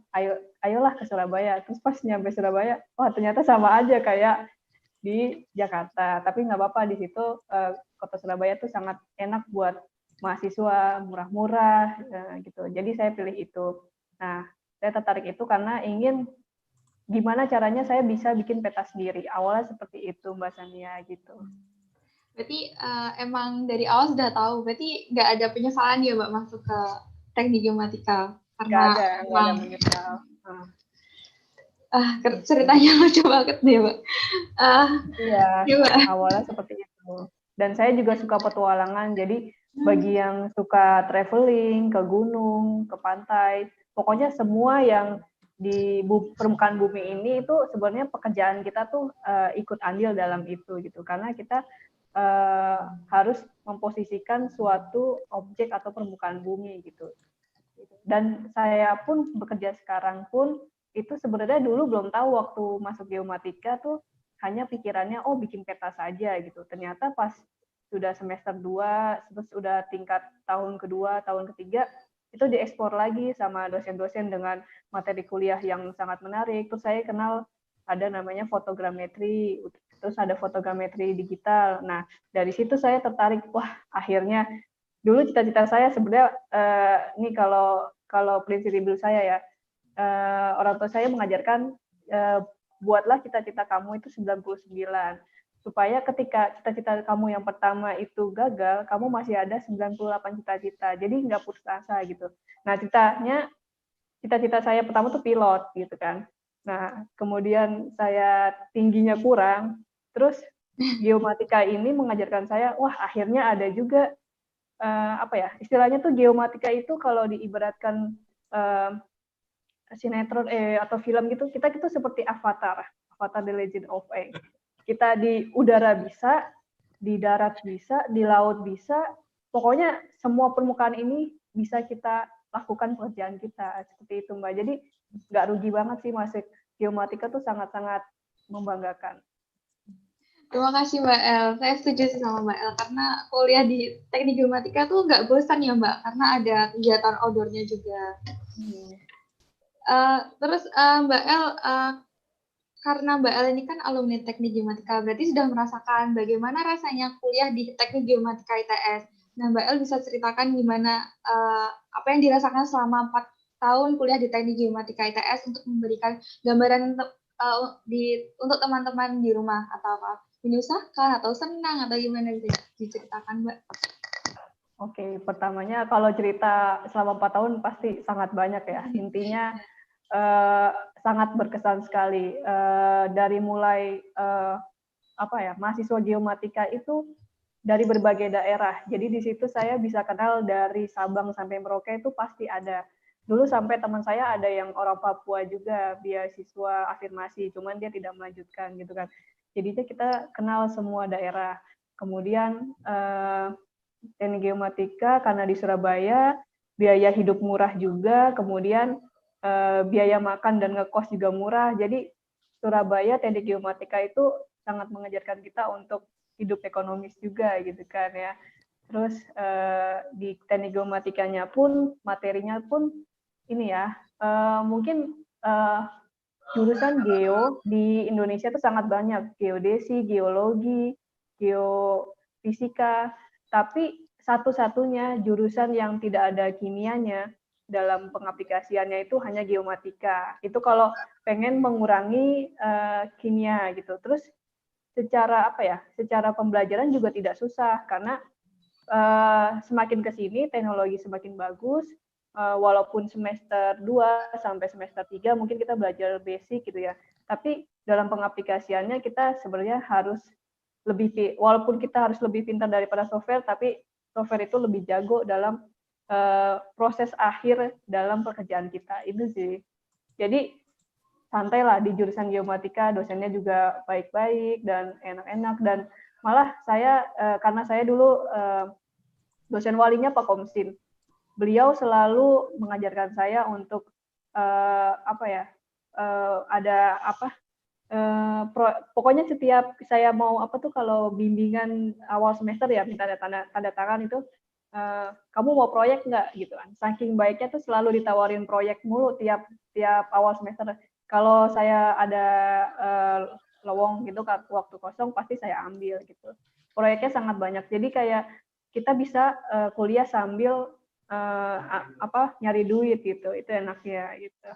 ayolah ke Surabaya. Terus pas nyampe Surabaya, wah ternyata sama aja kayak di Jakarta. Tapi nggak apa-apa, di situ kota Surabaya tuh sangat enak buat mahasiswa, murah-murah gitu. Jadi saya pilih itu. Nah, saya tertarik itu karena ingin gimana caranya saya bisa bikin peta sendiri. Awalnya seperti itu Mbak Sania gitu. Berarti emang dari awal sudah tahu. Berarti nggak ada penyesalan ya Mbak masuk ke teknik geomatika? Karena nggak ada menyesal. Ceritanya lucu banget deh Mbak. Iya, awalnya seperti itu. Dan saya juga suka petualangan, jadi bagi yang suka traveling ke gunung, ke pantai, pokoknya semua yang di permukaan bumi ini itu sebenarnya pekerjaan kita tuh ikut andil dalam itu gitu, karena kita harus memposisikan suatu objek atau permukaan bumi gitu. Dan saya pun bekerja sekarang pun itu sebenarnya dulu belum tahu waktu masuk geomatika tuh hanya pikirannya bikin peta saja gitu. Ternyata pas sudah semester 2, terus sudah tingkat tahun kedua, tahun ketiga, itu dieksplor lagi sama dosen-dosen dengan materi kuliah yang sangat menarik. Terus saya kenal ada namanya fotogrametri, terus ada fotogrametri digital. Nah, dari situ saya tertarik, wah akhirnya dulu cita-cita saya sebenarnya ini kalau prinsip hidup saya ya, orang tua saya mengajarkan buatlah cita-cita kamu itu 99, supaya ketika cita-cita kamu yang pertama itu gagal, kamu masih ada 98 cita-cita, jadi nggak putus asa gitu. Nah, cita-cita saya pertama tuh pilot gitu kan. Nah, kemudian saya tingginya kurang, terus geomatika ini mengajarkan saya, wah akhirnya ada juga apa ya, istilahnya tuh geomatika itu kalau diibaratkan sinetron atau film gitu, kita itu seperti Avatar The Legend of Aang. Kita di udara bisa, di darat bisa, di laut bisa, pokoknya semua permukaan ini bisa kita lakukan pekerjaan kita, seperti itu Mbak. Jadi nggak rugi banget sih masuk geomatika tuh sangat-sangat membanggakan. Terima kasih Mbak El. Saya setuju sih sama Mbak El karena kuliah di teknik geomatika tuh nggak bosan ya Mbak, karena ada kegiatan outdoor-nya juga. Terus Mbak El, karena Mbak El ini kan alumni teknik geomatika, berarti sudah merasakan bagaimana rasanya kuliah di teknik geomatika ITS. Nah Mbak El bisa ceritakan gimana apa yang dirasakan selama 4 tahun kuliah di teknik geomatika ITS untuk memberikan gambaran untuk teman-teman di rumah, atau apa? Menyusahkan atau senang atau gimana, bisa diceritakan Mbak? Oke, pertamanya kalau cerita selama 4 tahun pasti sangat banyak ya. Intinya sangat berkesan sekali. Dari mulai apa ya, mahasiswa geomatika itu dari berbagai daerah. Jadi di situ saya bisa kenal dari Sabang sampai Merauke itu pasti ada. Dulu sampai teman saya ada yang orang Papua juga, beasiswa afirmasi, cuman dia tidak melanjutkan gitu kan. Jadinya kita kenal semua daerah. Kemudian teknik geomatika karena di Surabaya biaya hidup murah juga, kemudian biaya makan dan ngekos juga murah. Jadi Surabaya teknik geomatika itu sangat mengajarkan kita untuk hidup ekonomis juga gitu kan ya. Terus di teknik geomatikanya pun materinya pun ini ya, mungkin jurusan geo di Indonesia itu sangat banyak, geodesi, geologi, geofisika, tapi satu-satunya jurusan yang tidak ada kimianya dalam pengaplikasiannya itu hanya geomatika. Itu kalau pengen mengurangi kimia gitu. Terus secara apa ya? Secara pembelajaran juga tidak susah karena semakin ke sini teknologi semakin bagus. Walaupun semester 2 sampai semester 3 mungkin kita belajar basic gitu ya. Tapi dalam pengaplikasiannya kita sebenarnya harus lebih, walaupun kita harus lebih pintar daripada software, tapi software itu lebih jago dalam proses akhir dalam pekerjaan kita. Itu sih. Jadi santailah di jurusan geomatika, dosennya juga baik-baik dan enak-enak, dan malah saya karena saya dulu dosen walinya Pak Komsin. Beliau selalu mengajarkan saya untuk apa ya, ada apa, pokoknya setiap saya mau apa tuh, kalau bimbingan awal semester ya minta tanda tangan itu, kamu mau proyek nggak gitu kan. Saking baiknya tuh selalu ditawarin proyek mulu tiap awal semester. Kalau saya ada lowong gitu waktu kosong pasti saya ambil gitu. Proyeknya sangat banyak. Jadi kayak kita bisa kuliah sambil apa, nyari duit gitu. Itu enaknya gitu.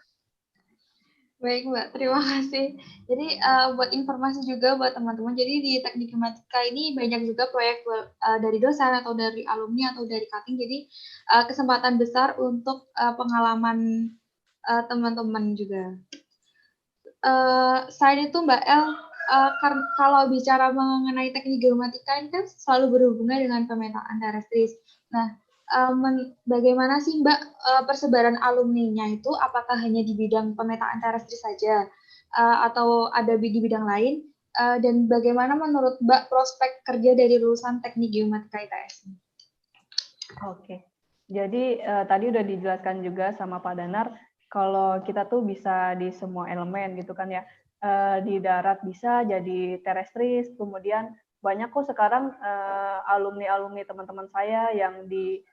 Baik Mbak, terima kasih. Jadi buat informasi juga buat teman-teman, jadi di teknik geomatika ini banyak juga proyek dari dosen atau dari alumni atau dari cutting, jadi kesempatan besar untuk pengalaman teman-teman juga. Selain itu Mbak El, kalau bicara mengenai teknik geomatika ini kan selalu berhubungan dengan pemetaan terestris. Nah, bagaimana sih Mbak persebaran alumninya itu? Apakah hanya di bidang pemetaan terestris saja, atau ada di bidang lain? Dan bagaimana menurut Mbak prospek kerja dari lulusan teknik geomatika ITS? Oke, jadi tadi udah dijelaskan juga sama Pak Danar, kalau kita tuh bisa di semua elemen gitu kan ya. Di darat bisa jadi terestris, kemudian banyak kok sekarang alumni-alumni teman-teman saya yang di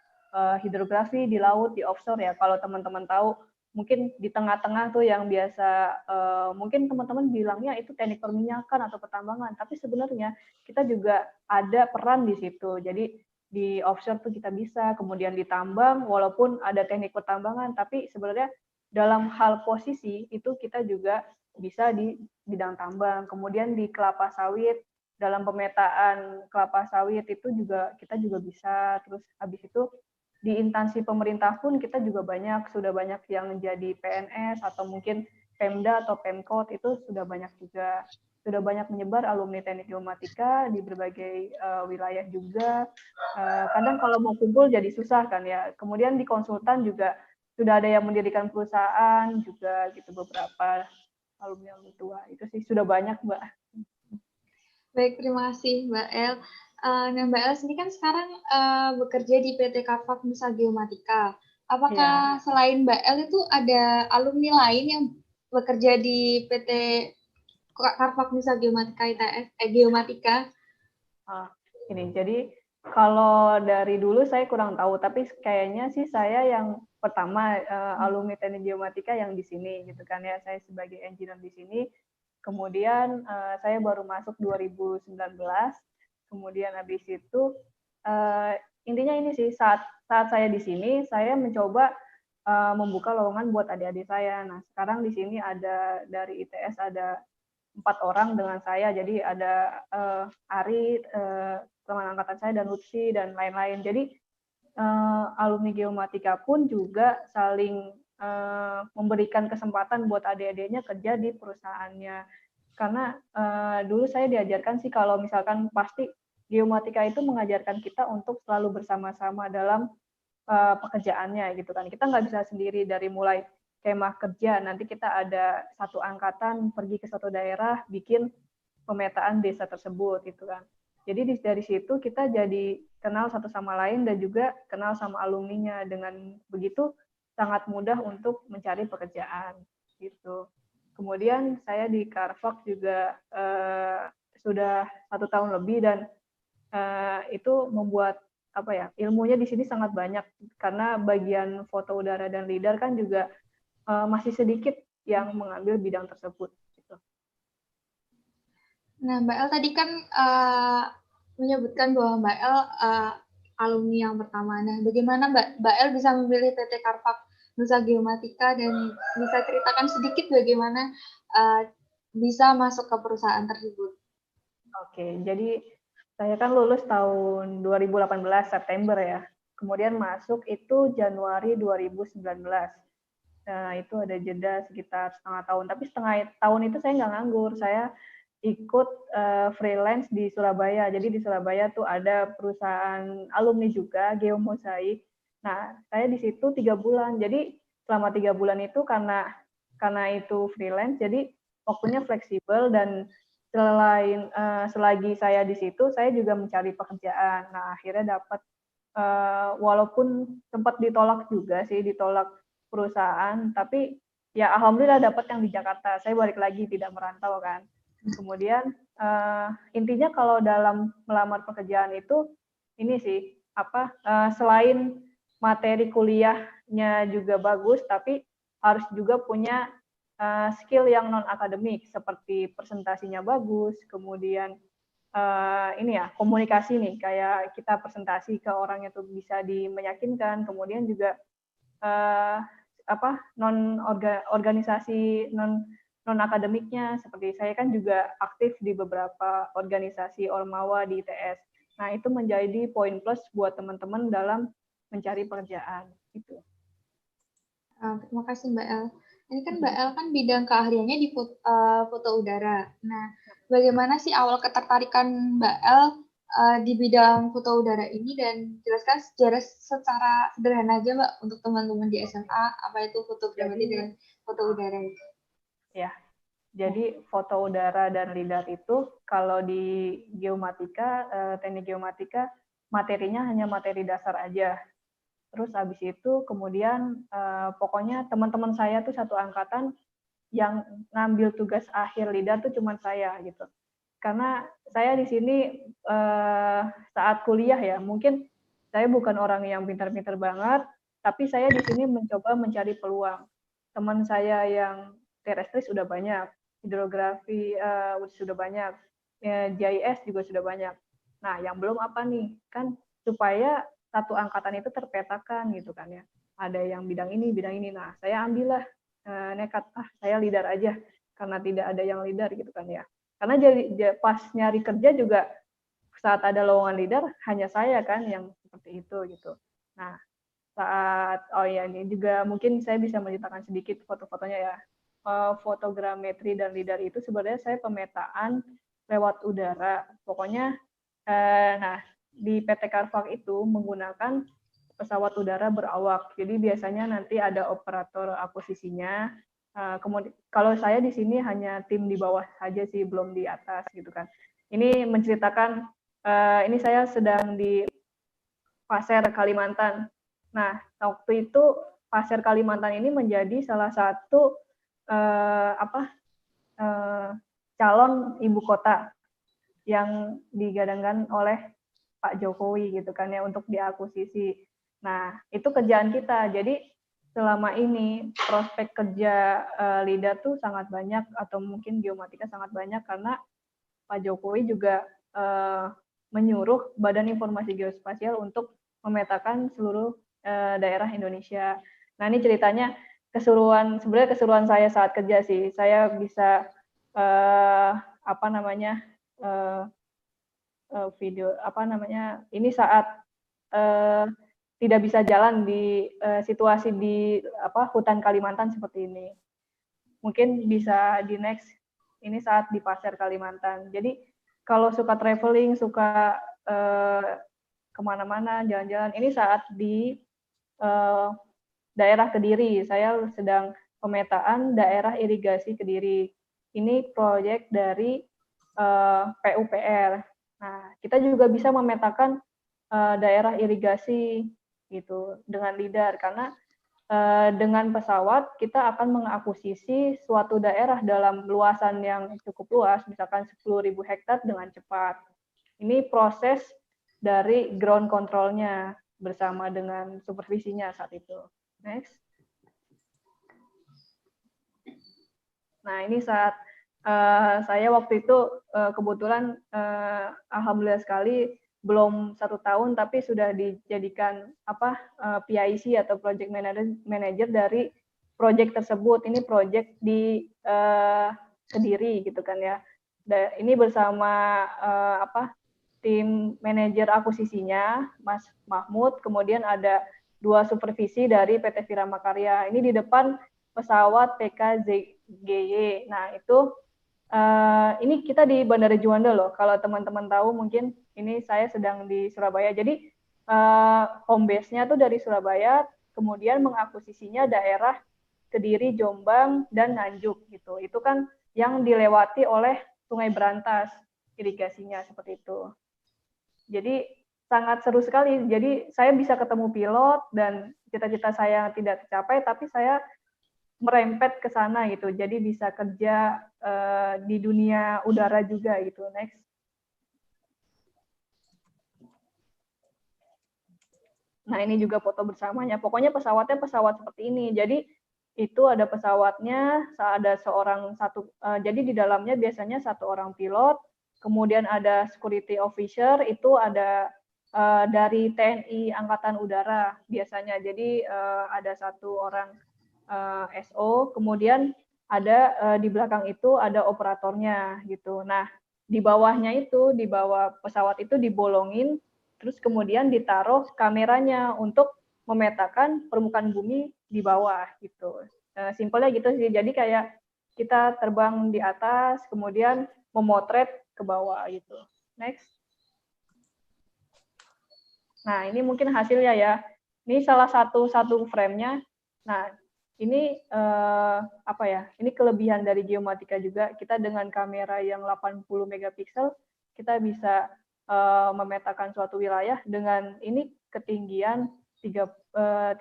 hidrografi di laut, di offshore ya. Kalau teman-teman tahu, mungkin di tengah-tengah tuh yang biasa mungkin teman-teman bilangnya itu teknik perminyakan atau pertambangan, tapi sebenarnya kita juga ada peran di situ. Jadi di offshore tuh kita bisa, kemudian ditambang walaupun ada teknik pertambangan, tapi sebenarnya dalam hal posisi itu kita juga bisa di bidang tambang. Kemudian di kelapa sawit, dalam pemetaan kelapa sawit itu juga kita juga bisa. Terus habis itu di instansi pemerintah pun kita juga sudah banyak yang jadi PNS atau mungkin Pemda atau Pemkot itu sudah banyak juga. Sudah banyak menyebar alumni teknik geomatika di berbagai wilayah juga. Kadang kalau mau kumpul jadi susah kan ya. Kemudian di konsultan juga sudah ada yang mendirikan perusahaan juga gitu, beberapa alumni tua. Itu sih sudah banyak, Mbak. Baik, terima kasih Mbak El. Nah, Mbak El sendiri kan sekarang bekerja di PT Karfak Nusa Geomatika. Apakah selain Mbak El itu ada alumni lain yang bekerja di PT Karfak Nusa Geomatika ITS, Geomatika? Ini, jadi kalau dari dulu saya kurang tahu, tapi kayaknya sih saya yang pertama alumni teknik geomatika yang di sini gitu kan ya. Saya sebagai engineer di sini. Kemudian saya baru masuk 2019. Kemudian habis itu intinya ini sih saat saya di sini saya mencoba membuka lowongan buat adik-adik saya. Nah, sekarang di sini ada dari ITS ada 4 orang dengan saya. Jadi ada Ari, teman angkatan saya, dan Lutfi dan lain-lain. Jadi alumni geomatika pun juga saling memberikan kesempatan buat adik-adiknya kerja di perusahaannya. Karena dulu saya diajarkan sih kalau misalkan pasti geomatika itu mengajarkan kita untuk selalu bersama-sama dalam pekerjaannya gitu kan. Kita nggak bisa sendiri dari mulai kemah kerja, nanti kita ada satu angkatan pergi ke suatu daerah bikin pemetaan desa tersebut gitu kan. Jadi dari situ kita jadi kenal satu sama lain dan juga kenal sama alumninya. Dengan begitu sangat mudah untuk mencari pekerjaan gitu. Kemudian saya di Karfak juga sudah 1 tahun lebih dan itu membuat apa ya, ilmunya di sini sangat banyak karena bagian foto udara dan lidar kan juga masih sedikit yang mengambil bidang tersebut. Gitu. Nah, Mbak El tadi kan menyebutkan bahwa Mbak El alumni yang pertama. Nah, bagaimana Mbak El bisa memilih PT Karfak Nusa Geomatika dan bisa ceritakan sedikit bagaimana bisa masuk ke perusahaan tersebut? Oke, jadi saya kan lulus tahun 2018 September ya. Kemudian masuk itu Januari 2019. Nah, itu ada jeda sekitar setengah tahun. Tapi setengah tahun itu saya nggak nganggur. Saya ikut freelance di Surabaya. Jadi di Surabaya tuh ada perusahaan alumni juga, Geomosaik. Nah, saya di situ 3 bulan. Jadi selama 3 bulan itu karena itu freelance, jadi waktunya fleksibel dan selagi saya di situ, saya juga mencari pekerjaan. Nah, akhirnya dapat walaupun sempat ditolak juga sih, ditolak perusahaan, tapi ya alhamdulillah dapat yang di Jakarta. Saya balik lagi tidak merantau kan. Kemudian intinya kalau dalam melamar pekerjaan itu ini sih selain materi kuliahnya juga bagus, tapi harus juga punya skill yang non akademik seperti presentasinya bagus, kemudian ini ya komunikasi nih, kayak kita presentasi ke orang itu bisa meyakinkan, kemudian juga organisasi non akademiknya, seperti saya kan juga aktif di beberapa organisasi Ormawa di ITS. Nah, itu menjadi poin plus buat teman-teman dalam mencari pekerjaan gitu. Terima kasih Mbak El. Ini kan Mbak El kan bidang keahliannya di foto udara. Nah, bagaimana sih awal ketertarikan Mbak El di bidang foto udara ini, dan jelaskan secara sederhana aja Mbak untuk teman-teman di SMA apa itu fotogrametri dan foto udara itu. Ya, jadi foto udara dan lidar itu kalau di geomatika, teknik geomatika, materinya hanya materi dasar aja. Terus habis itu kemudian pokoknya teman-teman saya tuh satu angkatan yang ngambil tugas akhir lidar tuh cuma saya gitu. karena saya di sini saat kuliah ya, mungkin saya bukan orang yang pintar-pintar banget, tapi saya di sini mencoba mencari peluang. Teman saya yang terestris sudah banyak, hidrografi sudah banyak, GIS juga sudah banyak. Nah, yang belum apa nih? Kan supaya satu angkatan itu terpetakan gitu kan ya. Ada yang bidang ini, bidang ini. Nah, saya ambillah nekat, saya leader aja karena tidak ada yang leader gitu kan ya. Karena jadi pas nyari kerja juga saat ada lowongan leader hanya saya kan yang seperti itu gitu. Nah, saat ini juga mungkin saya bisa menceritakan sedikit foto-fotonya ya. Fotogrametri dan lidar itu sebenarnya saya pemetaan lewat udara. Pokoknya nah di PT Carvac itu menggunakan pesawat udara berawak. Jadi biasanya nanti ada operator akuisisinya. Kemudian kalau saya di sini hanya tim di bawah saja sih, belum di atas gitu kan. Ini menceritakan ini saya sedang di Pasir Kalimantan. Nah, waktu itu Pasir Kalimantan ini menjadi salah satu calon ibu kota yang digadangkan oleh Pak Jokowi gitu kan ya untuk diakuisisi. Nah, itu kerjaan kita. Jadi selama ini prospek kerja LIDAR tuh sangat banyak atau mungkin geomatika sangat banyak karena Pak Jokowi juga menyuruh Badan Informasi Geospasial untuk memetakan seluruh daerah Indonesia. Nah, ini ceritanya sebenarnya keseruan saya saat kerja sih. Saya bisa video ini saat tidak bisa jalan di situasi di hutan Kalimantan seperti ini. Mungkin bisa di next, ini saat di Pasir Kalimantan. Jadi kalau suka traveling, suka kemana-mana, jalan-jalan, ini saat di daerah Kediri. Saya sedang pemetaan daerah irigasi Kediri. Ini proyek dari PUPR. Nah, kita juga bisa memetakan daerah irigasi gitu dengan lidar karena dengan pesawat kita akan mengakuisisi suatu daerah dalam luasan yang cukup luas, misalkan 10.000 hektar dengan cepat. Ini proses dari ground control-nya bersama dengan supervisinya saat itu. Next. Nah, ini saat saya waktu itu kebetulan alhamdulillah sekali belum 1 tahun tapi sudah dijadikan PIC atau project manager dari project tersebut. Ini project di Kediri gitu kan ya. Ini bersama tim manajer akuisisinya Mas Mahmud, kemudian ada 2 supervisi dari PT Firama Karya. Ini di depan pesawat PKZGY. Nah, itu ini kita di Bandara Juanda loh. Kalau teman-teman tahu mungkin ini saya sedang di Surabaya. Jadi home base-nya tuh dari Surabaya, kemudian mengakuisisinya daerah Kediri, Jombang, dan Nganjuk gitu. Itu kan yang dilewati oleh Sungai Berantas, irigasinya seperti itu. Jadi sangat seru sekali. Jadi saya bisa ketemu pilot dan cita-cita saya tidak tercapai, tapi saya merempet ke sana gitu. Jadi bisa kerja di dunia udara juga gitu. Next. Nah, ini juga foto bersamanya. Pokoknya pesawatnya pesawat seperti ini. Jadi itu ada pesawatnya, ada jadi di dalamnya biasanya 1 orang pilot, kemudian ada security officer, itu ada dari TNI Angkatan Udara biasanya. Jadi ada 1 orang SO, kemudian ada di belakang itu ada operatornya gitu. Nah, di bawahnya itu, di bawah pesawat itu dibolongin, terus kemudian ditaruh kameranya untuk memetakan permukaan bumi di bawah gitu. Simpelnya gitu sih. Jadi kayak kita terbang di atas, kemudian memotret ke bawah gitu. Next. Nah, ini mungkin hasilnya ya. Ini salah satu frame-nya. Nah, ini ini kelebihan dari geomatika juga. Kita dengan kamera yang 80 megapiksel, kita bisa memetakan suatu wilayah dengan ini ketinggian 3.000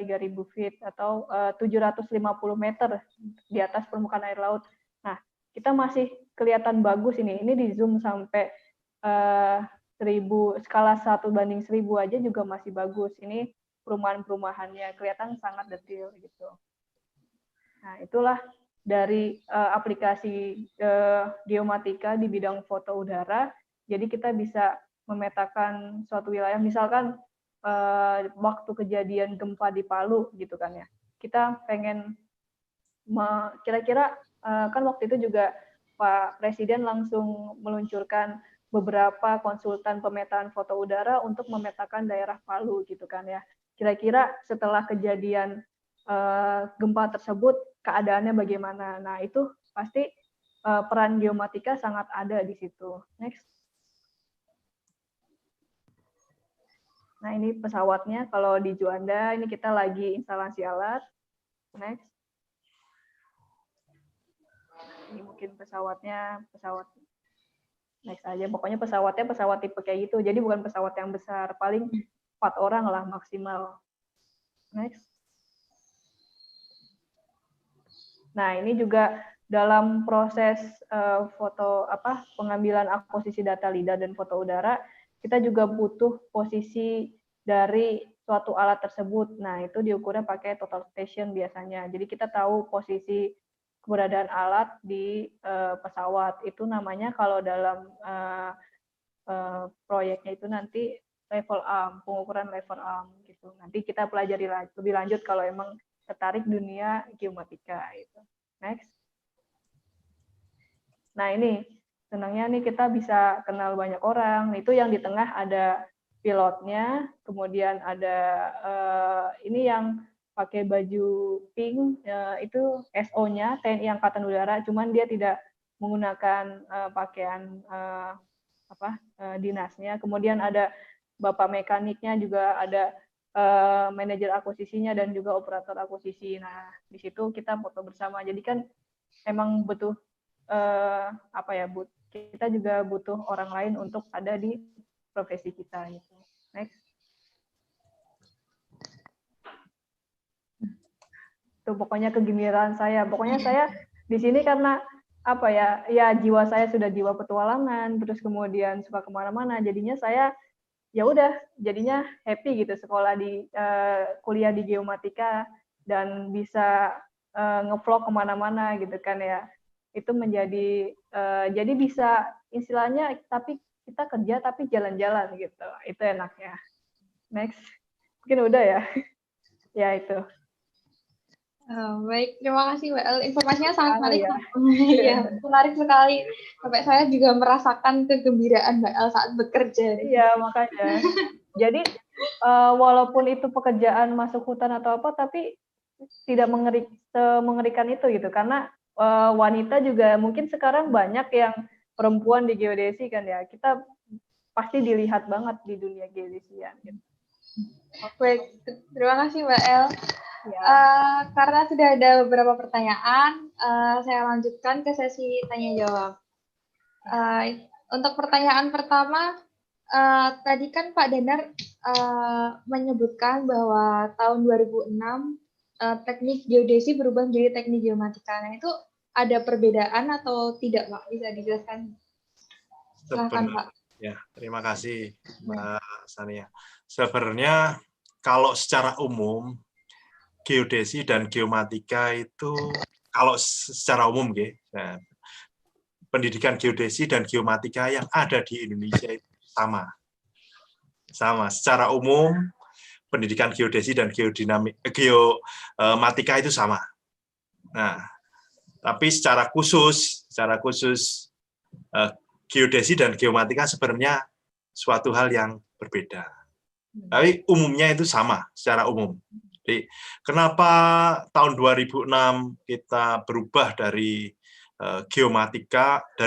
feet atau 750 meter di atas permukaan air laut. Nah, kita masih kelihatan bagus ini di zoom sampai 1000, skala 1:1000 aja juga masih bagus. Ini perumahan-perumahannya kelihatan sangat detail gitu. Nah, itulah dari aplikasi geomatika di bidang foto udara. Jadi kita bisa memetakan suatu wilayah, misalkan waktu kejadian gempa di Palu gitu kan ya. Kita pengen kira-kira kan waktu itu juga Pak Presiden langsung meluncurkan beberapa konsultan pemetaan foto udara untuk memetakan daerah Palu gitu kan ya. Kira-kira setelah kejadian gempa tersebut keadaannya bagaimana. Nah, itu pasti peran geomatika sangat ada di situ. Next. Nah, ini pesawatnya kalau di Juanda, ini kita lagi instalasi alat. Next. Ini mungkin pesawatnya, pesawat next aja. Pokoknya pesawatnya pesawat tipe kayak gitu. Jadi bukan pesawat yang besar, paling 4 orang lah maksimal. Next. Nah, ini juga dalam proses pengambilan akuisisi data LIDAR dan foto udara, kita juga butuh posisi dari suatu alat tersebut. Nah, itu diukurnya pakai total station biasanya. Jadi kita tahu posisi keberadaan alat di pesawat. Itu namanya kalau dalam proyeknya itu nanti level arm, pengukuran level arm gitu. Nanti kita pelajari lebih lanjut kalau emang tertarik dunia geomatika itu. Next. Nah, ini senangnya nih kita bisa kenal banyak orang. Itu yang di tengah ada pilotnya, kemudian ada ini yang pakai baju pink, itu SO-nya TNI Angkatan Udara, cuman dia tidak menggunakan pakaian dinasnya. Kemudian ada Bapak mekaniknya, juga ada manajer akuisisinya dan juga operator akuisisi. Nah, di situ kita foto bersama. Jadi kan emang butuh kita juga butuh orang lain untuk ada di profesi kita gitu. Next. Itu pokoknya kegembiraan saya. Pokoknya saya di sini karena jiwa saya sudah jiwa petualangan, terus kemudian suka kemana-mana. Jadinya saya ya udah jadinya happy gitu sekolah di kuliah di geomatika dan bisa ngevlog kemana-mana gitu kan ya. Itu menjadi jadi bisa istilahnya tapi kita kerja tapi jalan-jalan gitu. Itu enaknya. Next. Mungkin udah ya. Ya itu. Baik, terima kasih Mbak El. Informasinya sangat menarik. Ya, menarik sekali. Sampai saya juga merasakan kegembiraan Mbak El saat bekerja. Iya, makanya. Jadi walaupun itu pekerjaan masuk hutan atau apa, tapi tidak mengerikan itu gitu. Karena wanita juga mungkin sekarang banyak yang perempuan di geodesi kan ya. Kita pasti dilihat banget di dunia geodesian. Gitu. Baik, terima kasih Mbak El. Ya. Karena sudah ada beberapa pertanyaan, saya lanjutkan ke sesi tanya-jawab. Untuk pertanyaan pertama, tadi kan Pak Danar menyebutkan bahwa tahun 2006 teknik geodesi berubah menjadi teknik geomatika. Nah, itu ada perbedaan atau tidak, Pak? Bisa dijelaskan? Silahkan, Pak. Ya, terima kasih, Mbak Sania. Sebenarnya kalau secara umum geodesi dan geomatika itu kalau secara umum pendidikan geodesi dan geomatika yang ada di Indonesia itu sama secara umum. Pendidikan geodesi dan geomatika itu sama. Nah, tapi secara khusus geodesi dan geomatika sebenarnya suatu hal yang berbeda. Tapi umumnya itu sama secara umum. Jadi, kenapa tahun 2006 kita berubah dari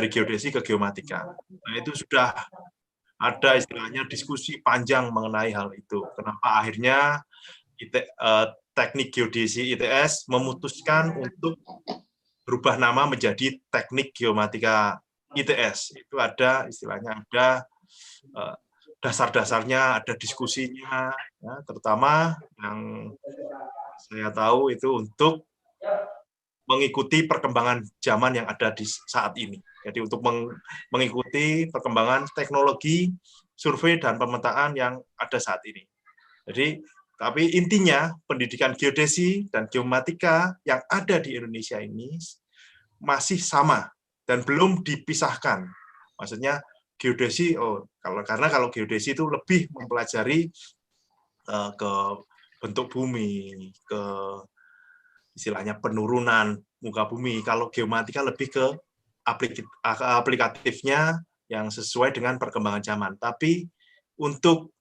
geodesi ke geomatika? Nah, itu sudah ada istilahnya diskusi panjang mengenai hal itu. Kenapa akhirnya teknik geodesi ITS memutuskan untuk berubah nama menjadi teknik geomatika ITS. Itu ada istilahnya, ada dasar-dasarnya, ada diskusinya, ya, terutama yang saya tahu itu untuk mengikuti perkembangan zaman yang ada di saat ini. Jadi untuk mengikuti perkembangan teknologi, survei, dan pemetaan yang ada saat ini. Jadi, tapi intinya pendidikan geodesi dan geomatika yang ada di Indonesia ini masih sama dan belum dipisahkan. Maksudnya geodesi, karena kalau geodesi itu lebih mempelajari ke bentuk bumi, ke istilahnya penurunan muka bumi. Kalau geomatika lebih ke aplikatifnya yang sesuai dengan perkembangan zaman. Tapi untuk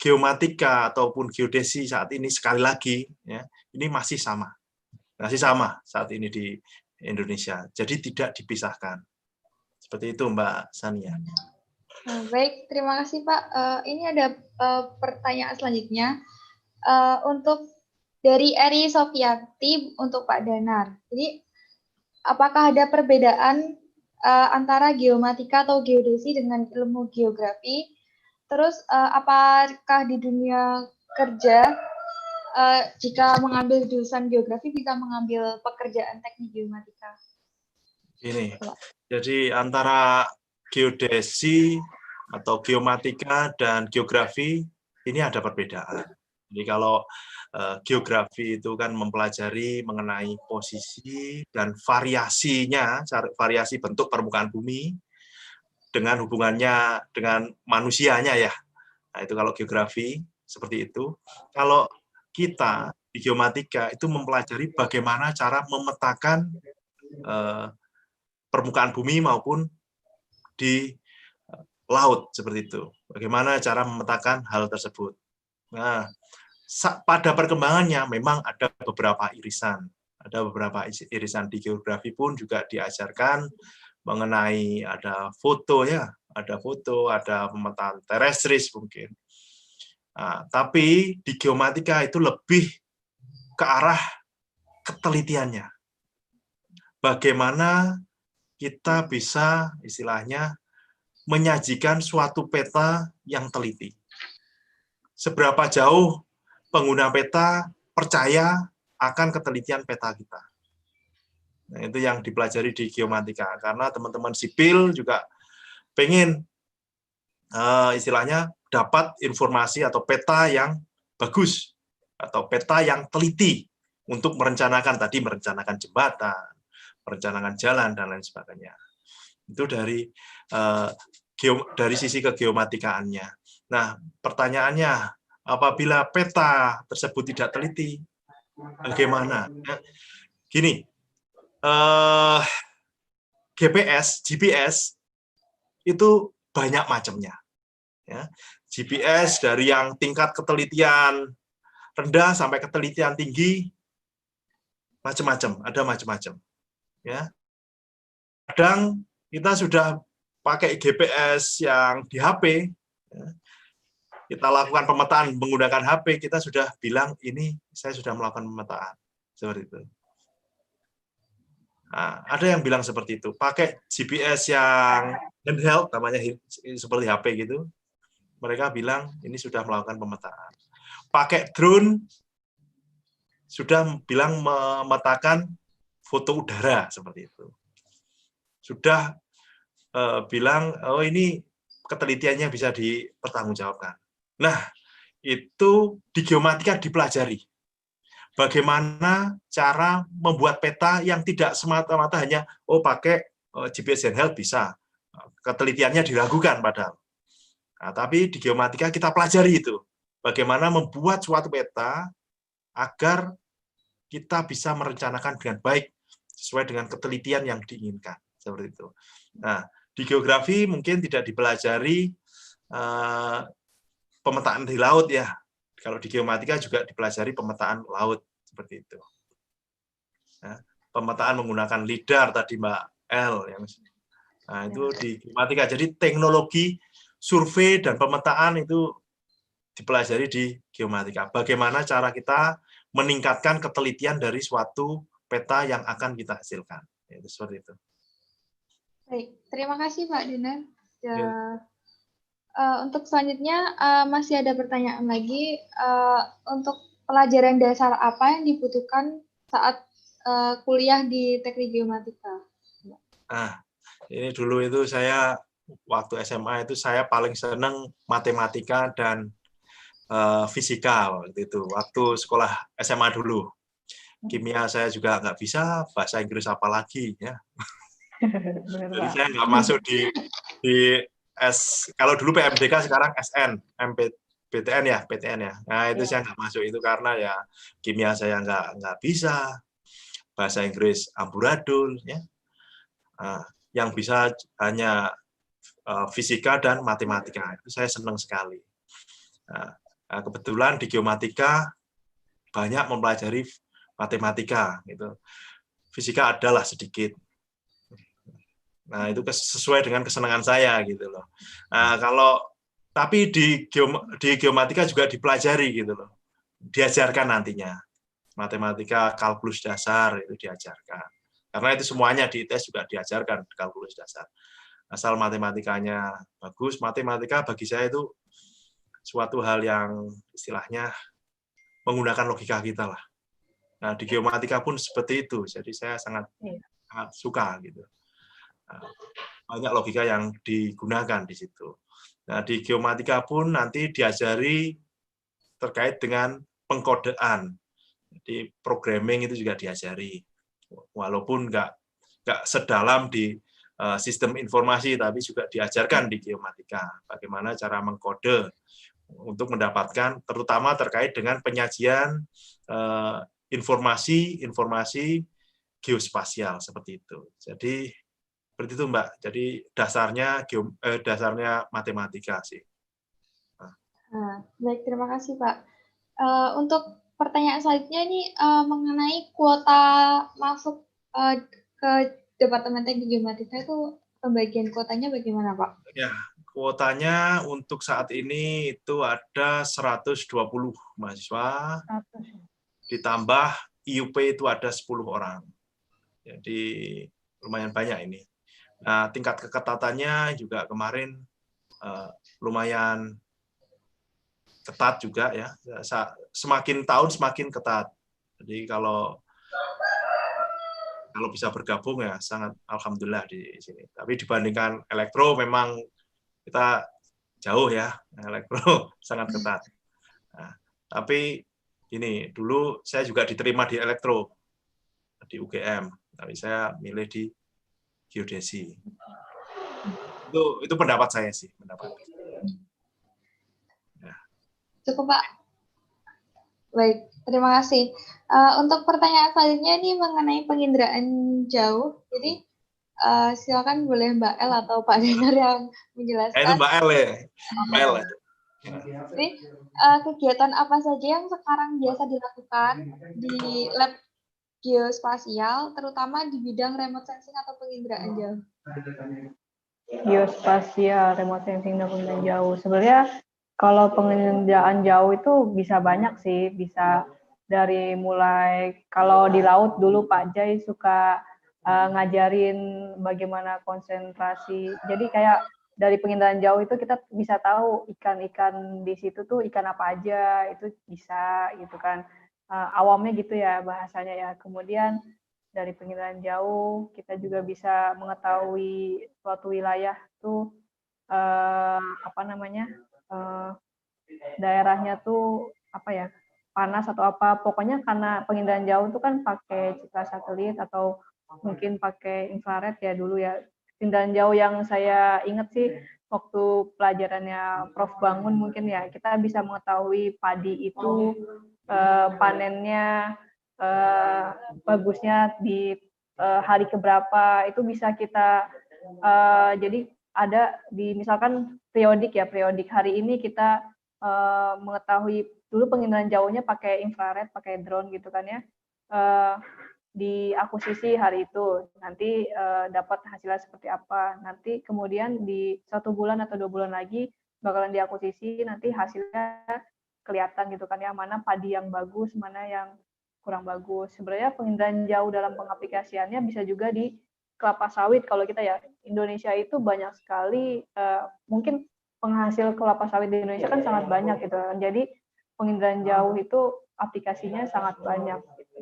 geomatika ataupun geodesi saat ini sekali lagi ya, ini masih sama saat ini di Indonesia. Jadi tidak dipisahkan. Seperti itu Mbak Sania. Baik, terima kasih Pak. Ini ada pertanyaan selanjutnya untuk dari Eri Sofiati untuk Pak Danar. Jadi apakah ada perbedaan antara geomatika atau geodesi dengan ilmu geografi? Terus apakah di dunia kerja jika mengambil jurusan geografi bisa mengambil pekerjaan teknik geomatika? Ini, jadi antara geodesi atau geomatika dan geografi ini ada perbedaan. Jadi kalau geografi itu kan mempelajari mengenai posisi dan variasinya, variasi bentuk permukaan bumi dengan hubungannya dengan manusianya ya. Nah, itu kalau geografi seperti itu. Kalau kita di geomatika itu mempelajari bagaimana cara memetakan permukaan bumi maupun di laut seperti itu. Bagaimana cara memetakan hal tersebut. Nah, pada perkembangannya memang ada beberapa irisan. Ada beberapa irisan di geografi pun juga diajarkan mengenai ada foto ya, ada pemetaan terrestris mungkin. Nah, tapi di geomatika itu lebih ke arah ketelitiannya. Bagaimana kita bisa istilahnya menyajikan suatu peta yang teliti. Seberapa jauh pengguna peta percaya akan ketelitian peta kita. Nah, itu yang dipelajari di geomatika. Karena teman-teman sipil juga pengen istilahnya dapat informasi atau peta yang bagus atau peta yang teliti untuk merencanakan jembatan, merencanakan jalan dan lain sebagainya. Itu dari sisi kegeomatikaannya. Nah, pertanyaannya, apabila peta tersebut tidak teliti, bagaimana? Gini, GPS itu banyak macamnya. Ya. GPS dari yang tingkat ketelitian rendah sampai ketelitian tinggi, macam-macam, ada macam-macam. Ya. Kadang kita sudah pakai GPS yang di HP, ya. Kita lakukan pemetaan menggunakan HP, kita sudah bilang ini saya sudah melakukan pemetaan, seperti itu. Nah, ada yang bilang seperti itu, pakai GPS yang handheld, namanya seperti HP gitu, mereka bilang ini sudah melakukan pemetaan. Pakai drone, sudah bilang memetakan foto udara, seperti itu. Sudah bilang, oh ini ketelitiannya bisa dipertanggungjawabkan. Nah, itu di geomatika dipelajari. Bagaimana cara membuat peta yang tidak semata-mata hanya pakai GPS handheld bisa. Ketelitiannya diragukan padahal. Nah, tapi di geomatika kita pelajari itu. Bagaimana membuat suatu peta agar kita bisa merencanakan dengan baik sesuai dengan ketelitian yang diinginkan. Seperti itu. Nah, di geografi mungkin tidak dipelajari pemetaan di laut ya. Kalau di geomatika juga dipelajari pemetaan laut seperti itu. Nah, pemetaan menggunakan lidar tadi Mbak L yang itu di geomatika. Jadi teknologi survei dan pemetaan itu dipelajari di geomatika. Bagaimana cara kita meningkatkan ketelitian dari suatu peta yang akan kita hasilkan. Itu seperti itu. Baik, terima kasih Pak Dinar. Untuk selanjutnya masih ada pertanyaan lagi untuk pelajaran dasar apa yang dibutuhkan saat kuliah di Teknik Geomatika? Ini dulu itu saya waktu SMA itu saya paling seneng matematika dan fisika waktu itu. Waktu sekolah SMA dulu. Kimia saya juga nggak bisa, bahasa Inggris apalagi ya. Jadi saya nggak masuk di kalau dulu PMDK sekarang SN, PTN ya. Nah itu saya nggak masuk itu karena ya kimia saya nggak bisa, bahasa Inggris amburadul ya. Yang bisa hanya fisika dan matematika. Itu saya senang sekali. Kebetulan di geomatika banyak mempelajari matematika gitu. Fisika adalah sedikit. Nah, itu sesuai dengan kesenangan saya gitu loh. Nah, tapi di geomatika juga dipelajari gitu loh. Diajarkan nantinya. Matematika kalkulus dasar itu diajarkan. Karena itu semuanya di ITS juga diajarkan kalkulus dasar. Asal matematikanya bagus, matematika bagi saya itu suatu hal yang istilahnya menggunakan logika kita lah. Nah, di geomatika pun seperti itu. Jadi saya sangat suka gitu. Banyak logika yang digunakan di situ. Nah, di geomatika pun nanti diajari terkait dengan pengkodean. Jadi programming itu juga diajari. Walaupun nggak sedalam di sistem informasi, tapi juga diajarkan di geomatika. Bagaimana cara mengkode untuk mendapatkan, terutama terkait dengan penyajian informasi geospasial seperti itu. Jadi seperti itu Mbak. Jadi dasarnya matematika sih. Baik, terima kasih Pak. Untuk pertanyaan selanjutnya ini mengenai kuota masuk ke Departemen Teknik Geomatika itu pembagian kuotanya bagaimana Pak? Ya, kuotanya untuk saat ini itu ada 120 mahasiswa, ditambah IUP itu ada 10 orang. Jadi lumayan banyak ini. Nah, tingkat keketatannya juga kemarin lumayan ketat juga ya. Semakin tahun semakin ketat. Jadi kalau bisa bergabung ya sangat alhamdulillah di sini. Tapi dibandingkan elektro memang kita jauh ya. Elektro sangat ketat. Nah, tapi ini dulu saya juga diterima di elektro di UGM. Tapi saya milih di geodesi. Itu pendapat saya sih, Ya. Cukup Pak. Baik, terima kasih. Untuk pertanyaan selanjutnya ini mengenai penginderaan jauh. Jadi silakan boleh Mbak El atau Pak Denar yang menjelaskan. Itu Mbak El ya. Mbak El. Jadi kegiatan apa saja yang sekarang biasa dilakukan di lab geospasial, terutama di bidang remote sensing atau penginderaan jauh? Geospasial, remote sensing dan penginderaan jauh. Sebenarnya kalau penginderaan jauh itu bisa banyak sih, bisa dari mulai kalau di laut dulu Pak Jai suka ngajarin bagaimana konsentrasi. Jadi kayak dari penginderaan jauh itu kita bisa tahu ikan-ikan di situ tuh ikan apa aja, itu bisa gitu kan. Awamnya gitu ya bahasanya ya. Kemudian dari penginderaan jauh kita juga bisa mengetahui suatu wilayah tuh daerahnya tuh apa ya, panas atau apa. Pokoknya karena penginderaan jauh itu kan pakai citra satelit atau mungkin pakai infrared ya dulu ya. Penginderaan jauh yang saya ingat sih waktu pelajarannya Prof. Bangun mungkin ya, kita bisa mengetahui padi itu panennya bagusnya di hari keberapa, itu bisa kita jadi ada di misalkan periodik hari ini kita mengetahui dulu penginderaan jauhnya pakai infrared, pakai drone gitu kan ya, di akuisisi hari itu nanti dapat hasilnya seperti apa, nanti kemudian di 1 bulan atau 2 bulan lagi bakalan diakuisisi, nanti hasilnya kelihatan gitu kan ya, mana padi yang bagus, mana yang kurang bagus. Sebenarnya penginderaan jauh dalam pengaplikasiannya bisa juga di kelapa sawit. Kalau kita ya, Indonesia itu banyak sekali, mungkin penghasil kelapa sawit di Indonesia kan sangat banyak gitu kan. Jadi penginderaan jauh itu aplikasinya sangat banyak gitu.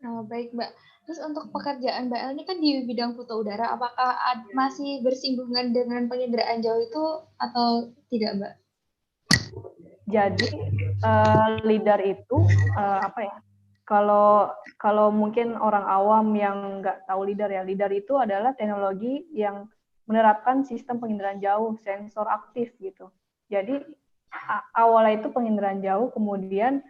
Baik, Mbak. Terus untuk pekerjaan Mbak El ini kan di bidang foto udara, apakah masih bersinggungan dengan penginderaan jauh itu atau tidak, Mbak? Jadi LIDAR itu apa ya? Kalau mungkin orang awam yang nggak tahu LIDAR ya, LIDAR itu adalah teknologi yang menerapkan sistem penginderaan jauh, sensor aktif gitu. Jadi awalnya itu penginderaan jauh, kemudian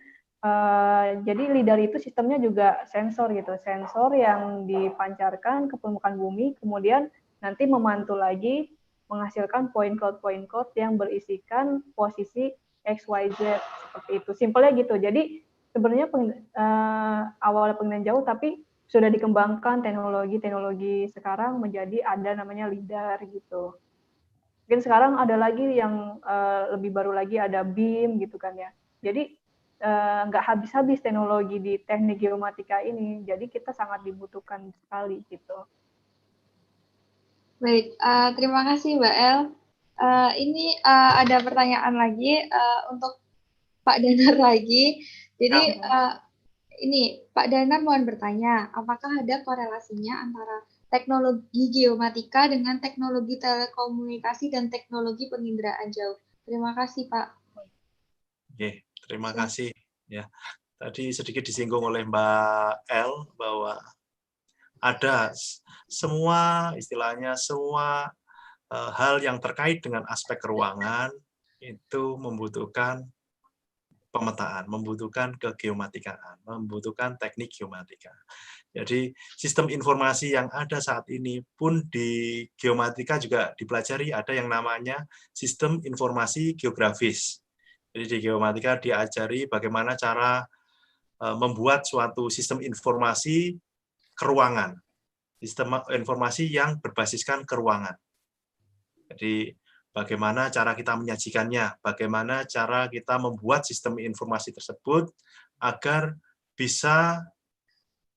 jadi LIDAR itu sistemnya juga sensor gitu, sensor yang dipancarkan ke permukaan bumi, kemudian nanti memantul lagi menghasilkan point cloud yang berisikan posisi XYZ seperti itu. Simpelnya gitu. Jadi sebenarnya awalnya penginderaan jauh, tapi sudah dikembangkan teknologi sekarang menjadi ada namanya LIDAR gitu. Mungkin sekarang ada lagi yang lebih baru lagi, ada BEAM gitu kan ya. Jadi nggak habis-habis teknologi di teknik geomatika ini, jadi kita sangat dibutuhkan sekali gitu. Baik, terima kasih Mbak El. Ini ada pertanyaan lagi untuk Pak Danar lagi. Jadi ini Pak Danar mohon bertanya, apakah ada korelasinya antara teknologi geomatika dengan teknologi telekomunikasi dan teknologi penginderaan jauh? Terima kasih Pak. Oke, terima kasih. Ya, tadi sedikit disinggung oleh Mbak El bahwa ada semua istilahnya semua hal yang terkait dengan aspek ruangan itu membutuhkan pemetaan, membutuhkan kegeomatikaan, membutuhkan teknik geomatika. Jadi sistem informasi yang ada saat ini pun di geomatika juga dipelajari, ada yang namanya sistem informasi geografis. Jadi di geomatika diajari bagaimana cara membuat suatu sistem informasi keruangan, sistem informasi yang berbasiskan keruangan. Jadi bagaimana cara kita menyajikannya, bagaimana cara kita membuat sistem informasi tersebut agar bisa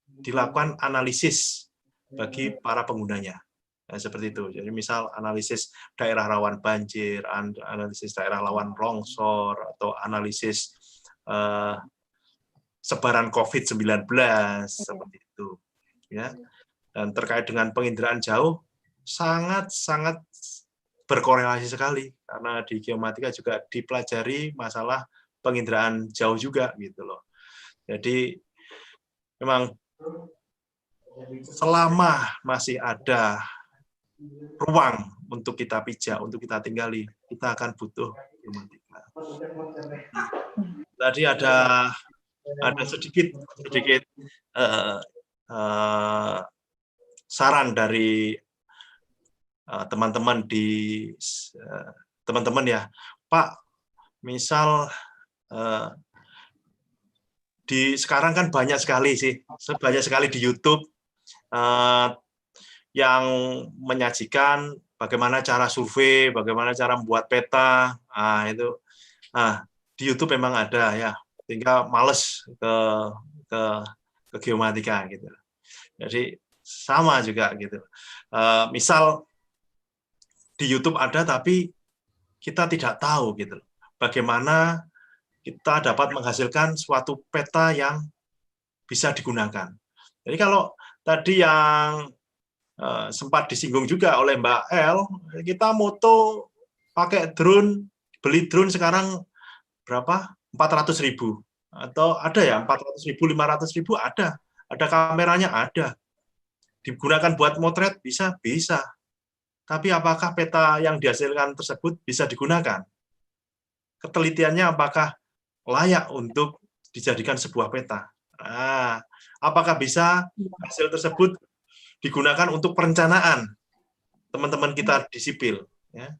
dilakukan analisis bagi para penggunanya. Nah, seperti itu. Jadi misal analisis daerah rawan banjir, analisis daerah rawan longsor, atau analisis sebaran COVID-19, seperti itu. Ya. Dan terkait dengan penginderaan jauh, sangat-sangat berkorelasi sekali, karena di geomatika juga dipelajari masalah penginderaan jauh juga gitu loh. Jadi memang selama masih ada ruang untuk kita pijak, untuk kita tinggali, kita akan butuh geomatika. Tadi ada sedikit saran dari teman-teman ya, Pak, misal sekarang kan banyak sekali di YouTube yang menyajikan bagaimana cara survei, bagaimana cara membuat peta. Di YouTube memang ada ya, tinggal males ke geomatika gitu. Jadi sama juga gitu. Misal di YouTube ada, tapi kita tidak tahu gitu bagaimana kita dapat menghasilkan suatu peta yang bisa digunakan. Jadi kalau tadi yang sempat disinggung juga oleh Mbak El, kita moto pakai drone, beli drone sekarang berapa? 400.000 atau ada ya 400.000, 500.000 ada kameranya ada. Digunakan buat motret bisa. Tapi apakah peta yang dihasilkan tersebut bisa digunakan? Ketelitiannya apakah layak untuk dijadikan sebuah peta? Apakah bisa hasil tersebut digunakan untuk perencanaan teman-teman kita di sipil, ya?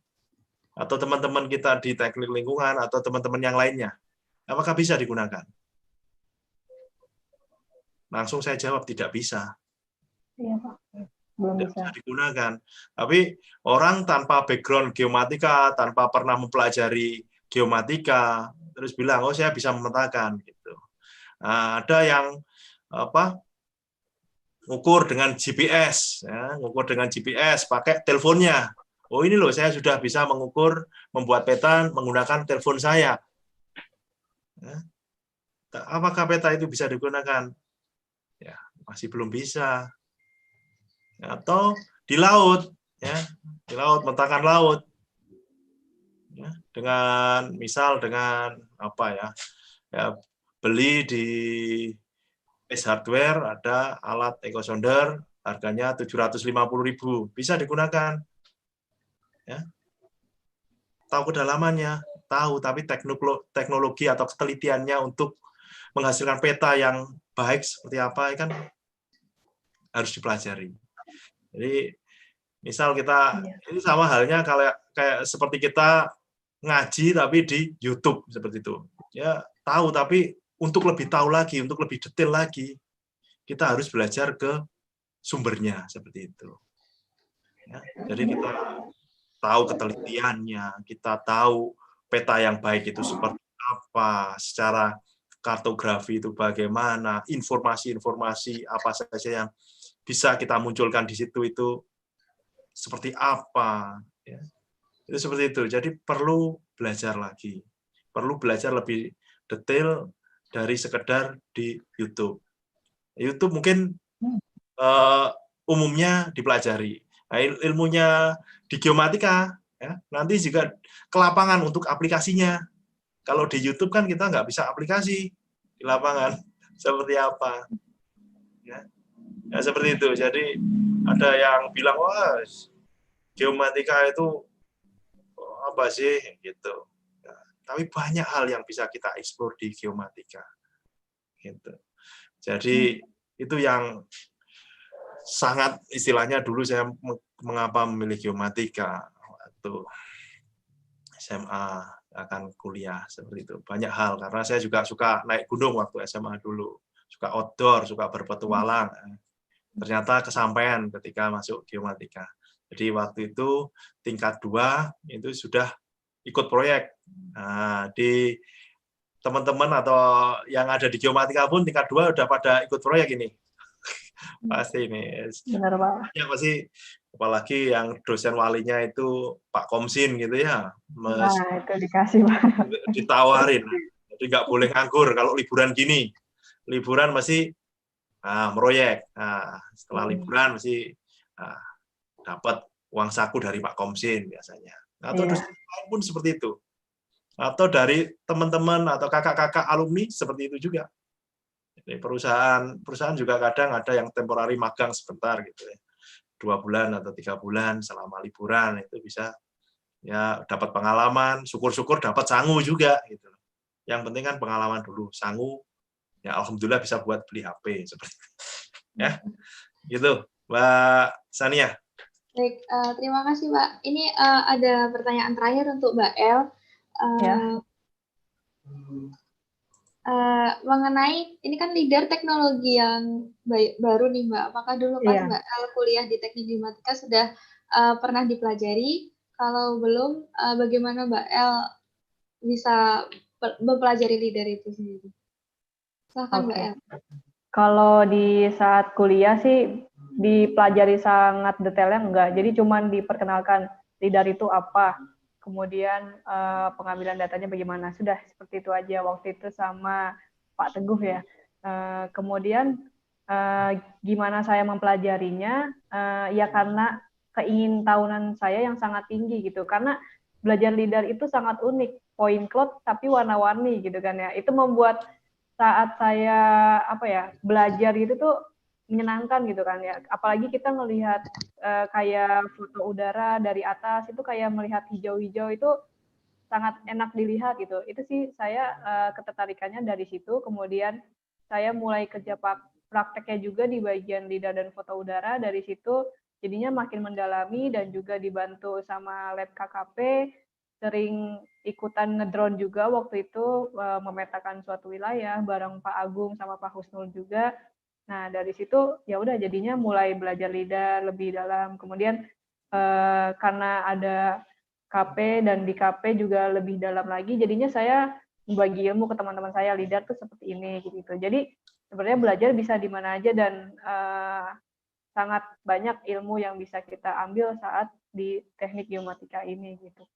Atau teman-teman kita di teknik lingkungan, atau teman-teman yang lainnya? Apakah bisa digunakan? Langsung saya jawab, tidak bisa. Iya, Pak. Belum bisa digunakan. Tapi orang tanpa background geomatika, tanpa pernah mempelajari geomatika, terus bilang, oh saya bisa memetakan gitu. Nah, ada yang ngukur dengan GPS, ya, pakai teleponnya. Oh ini loh, saya sudah bisa mengukur, membuat peta menggunakan telepon saya. Ya. Apakah peta itu bisa digunakan? Ya, masih belum bisa. Atau di laut, ya, di laut, mentakan laut, ya, dengan misal dengan apa ya, beli di Ace Hardware ada alat echo sounder harganya 750.000, bisa digunakan, ya. Tahu kedalamannya, tahu, tapi teknologi atau ketelitiannya untuk menghasilkan peta yang baik seperti apa kan harus dipelajari. Jadi misal kita ini sama halnya kayak seperti kita ngaji tapi di YouTube seperti itu. Ya, tahu tapi untuk lebih tahu lagi, untuk lebih detail lagi, kita harus belajar ke sumbernya seperti itu. Ya, jadi kita tahu ketelitiannya, kita tahu peta yang baik itu seperti apa, secara kartografi itu bagaimana, informasi-informasi apa saja yang bisa kita munculkan di situ itu seperti apa, ya. Itu seperti itu. Jadi perlu belajar lagi, perlu belajar lebih detail dari sekedar di YouTube. YouTube mungkin umumnya dipelajari. Nah, ilmunya di geomatika, ya, nanti juga ke lapangan untuk aplikasinya. Kalau di YouTube kan kita nggak bisa aplikasi di lapangan seperti apa, ya. Ya, seperti itu. Jadi ada yang bilang, wah, geomatika itu apa sih gitu. Ya, tapi banyak hal yang bisa kita eksplor di geomatika. Gitu. Jadi itu yang sangat istilahnya dulu saya mengapa memilih geomatika waktu SMA akan kuliah seperti itu. Banyak hal karena saya juga suka naik gunung waktu SMA dulu, suka outdoor, suka berpetualang. Ternyata kesampaian ketika masuk geomatika. Jadi waktu itu tingkat 2 itu sudah ikut proyek. Nah, di teman-teman atau yang ada di geomatika pun tingkat 2 udah pada ikut proyek ini. Pasti ini. Benar, Pak. Ya pasti, apalagi yang dosen walinya itu Pak Komsin gitu ya. Nah, itu dikasih, Pak. Ditawarin. Jadi nggak boleh nganggur kalau liburan gini. Liburan masih meroyek. Nah, setelah liburan masih dapat uang saku dari Pak Komsin biasanya. Atau dosen lain pun seperti itu. Atau dari teman-teman atau kakak-kakak alumni seperti itu juga. Jadi perusahaan juga kadang ada yang temporari magang sebentar gitu ya. 2 bulan atau 3 bulan selama liburan itu bisa ya dapat pengalaman, syukur-syukur dapat sangu juga gitu. Yang penting kan pengalaman dulu, sangu ya alhamdulillah bisa buat beli HP seperti itu. Ya. Gitu, Mbak Sania. Baik, terima kasih, Mbak. Ini ada pertanyaan terakhir untuk Mbak El. Mengenai, ini kan leader teknologi yang baru nih, Mbak. Apakah dulu pas Mbak El kuliah di teknik geomatika sudah pernah dipelajari? Kalau belum, bagaimana Mbak El bisa mempelajari leader itu sendiri? Silahkan Mbak El. Kalau di saat kuliah sih dipelajari sangat detailnya enggak. Jadi cuman diperkenalkan leader itu apa, kemudian pengambilan datanya bagaimana. Sudah seperti itu aja waktu itu sama Pak Teguh ya. Kemudian gimana saya mempelajarinya, ya karena keingintahuan saya yang sangat tinggi gitu. Karena belajar leader itu sangat unik, point cloud tapi warna-warni gitu kan ya. Itu membuat saat saya belajar itu tuh menyenangkan gitu kan ya. Apalagi kita melihat kayak foto udara dari atas itu kayak melihat hijau-hijau itu sangat enak dilihat gitu. Itu sih saya ketertarikannya dari situ. Kemudian saya mulai kerja prakteknya juga di bagian lidar dan foto udara. Dari situ jadinya makin mendalami dan juga dibantu sama lab KKP. Sering ikutan ngedrone juga waktu itu memetakan suatu wilayah bareng Pak Agung sama Pak Husnul juga. Nah dari situ ya udah jadinya mulai belajar lidar lebih dalam. Kemudian karena ada KP dan di KP juga lebih dalam lagi, jadinya saya membagi ilmu ke teman-teman saya, lidar tuh seperti ini gitu. Jadi sebenarnya belajar bisa di mana aja dan sangat banyak ilmu yang bisa kita ambil saat di teknik geomatika ini gitu.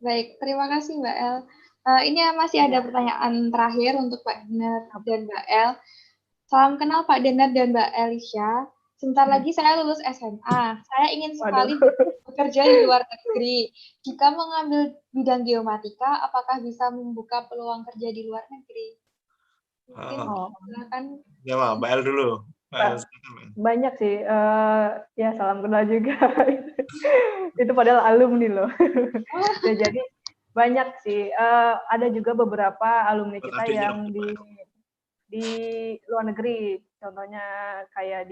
Baik, terima kasih Mbak El. Ini masih ada pertanyaan terakhir untuk Pak Dinar dan Mbak El. Salam kenal Pak Dinar dan Mbak Elisha. Sebentar lagi saya lulus SMA. Saya ingin sekali bekerja di luar negeri. Jika mengambil bidang geomatika, apakah bisa membuka peluang kerja di luar negeri? Mungkin silakan. Ya, Mbak El dulu. Banyak sih. Ya, salam kenal juga. Itu padahal alumni loh. Ya, jadi banyak sih. Ada juga beberapa alumni kita yang di luar negeri, contohnya kayak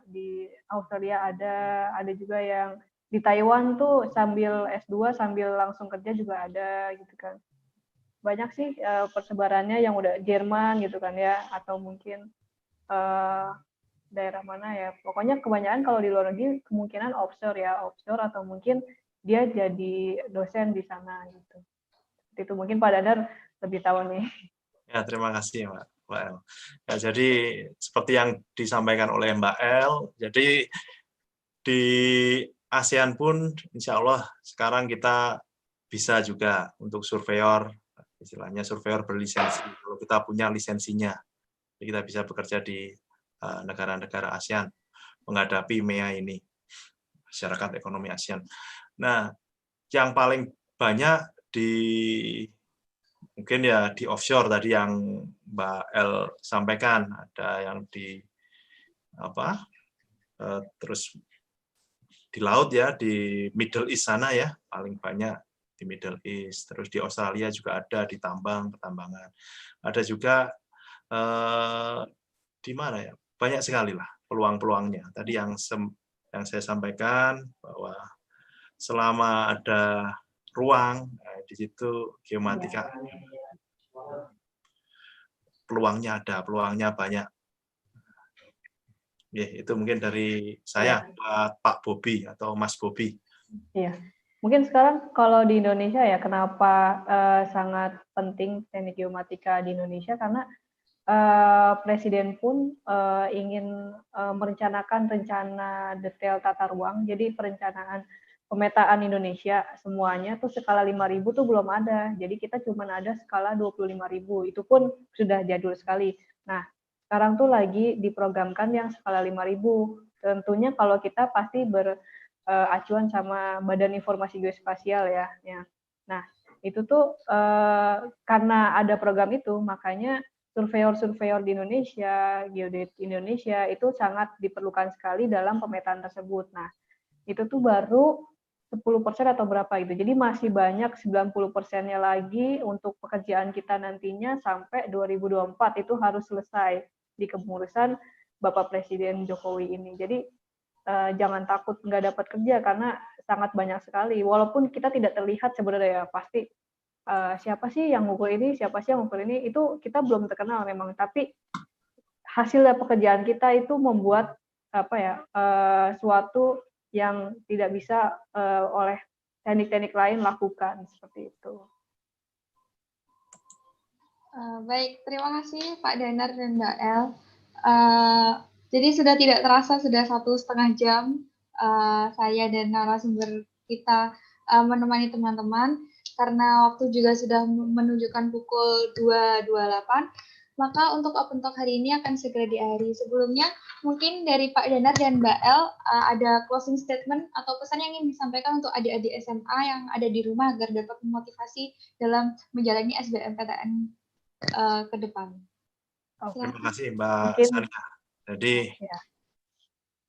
di Australia ada juga yang di Taiwan tuh sambil S2 sambil langsung kerja juga ada gitu kan. Banyak sih persebarannya yang udah Jerman gitu kan ya, atau mungkin daerah mana ya. Pokoknya kebanyakan kalau di luar negeri kemungkinan offshore atau mungkin dia jadi dosen di sana gitu. Itu mungkin Pak Dadar lebih tahu nih. Ya, terima kasih Mbak El. Ya, jadi seperti yang disampaikan oleh Mbak El, jadi di ASEAN pun insya Allah sekarang kita bisa juga untuk surveyor, istilahnya surveyor berlisensi. Kalau kita punya lisensinya, kita bisa bekerja di negara-negara ASEAN menghadapi MEA ini, masyarakat ekonomi ASEAN. Nah, yang paling banyak mungkin ya di offshore tadi yang Mbak El sampaikan, ada yang di terus di laut ya, di Middle East sana ya, paling banyak di Middle East. Terus di Australia juga ada di pertambangan. Ada juga di mana ya? Banyak sekali lah peluang-peluangnya. Tadi yang saya sampaikan bahwa selama ada ruang, di situ geomatika peluangnya ada, peluangnya banyak. Ya, itu mungkin dari saya, Pak Bobi atau Mas Bobi. Iya, mungkin sekarang kalau di Indonesia ya, kenapa sangat penting teknik geomatika di Indonesia, karena Presiden pun ingin merencanakan rencana detail tata ruang, jadi perencanaan pemetaan Indonesia semuanya tuh skala 5.000 tuh belum ada, jadi kita cuma ada skala 25.000, itu pun sudah jadul sekali. Nah, sekarang tuh lagi diprogramkan yang skala 5.000, tentunya kalau kita pasti beracuan sama Badan Informasi Geospasial ya. Nah, itu tuh karena ada program itu, makanya surveyor-surveyor di Indonesia, geodet Indonesia itu sangat diperlukan sekali dalam pemetaan tersebut. Nah, itu tuh baru 10% atau berapa gitu. Jadi masih banyak 90%-nya lagi untuk pekerjaan kita nantinya sampai 2024 itu harus selesai di kepengurusan Bapak Presiden Jokowi ini. Jadi jangan takut nggak dapat kerja karena sangat banyak sekali. Walaupun kita tidak terlihat sebenarnya ya, pasti siapa sih yang ngukur ini, siapa sih yang ngukur ini, itu kita belum terkenal memang, tapi hasil dari pekerjaan kita itu membuat suatu yang tidak bisa oleh teknik-teknik lain lakukan, seperti itu. Baik, terima kasih Pak Danar dan Mbak El. Jadi sudah tidak terasa sudah 1,5 jam saya dan narasumber kita menemani teman-teman, karena waktu juga sudah menunjukkan pukul 2.28, maka untuk Open Talk hari ini akan segera diakhiri. Sebelumnya, mungkin dari Pak Danar dan Mbak El ada closing statement atau pesan yang ingin disampaikan untuk adik-adik SMA yang ada di rumah agar dapat memotivasi dalam menjalani SBMPTN ke depan. Terima kasih Mbak Sania. Jadi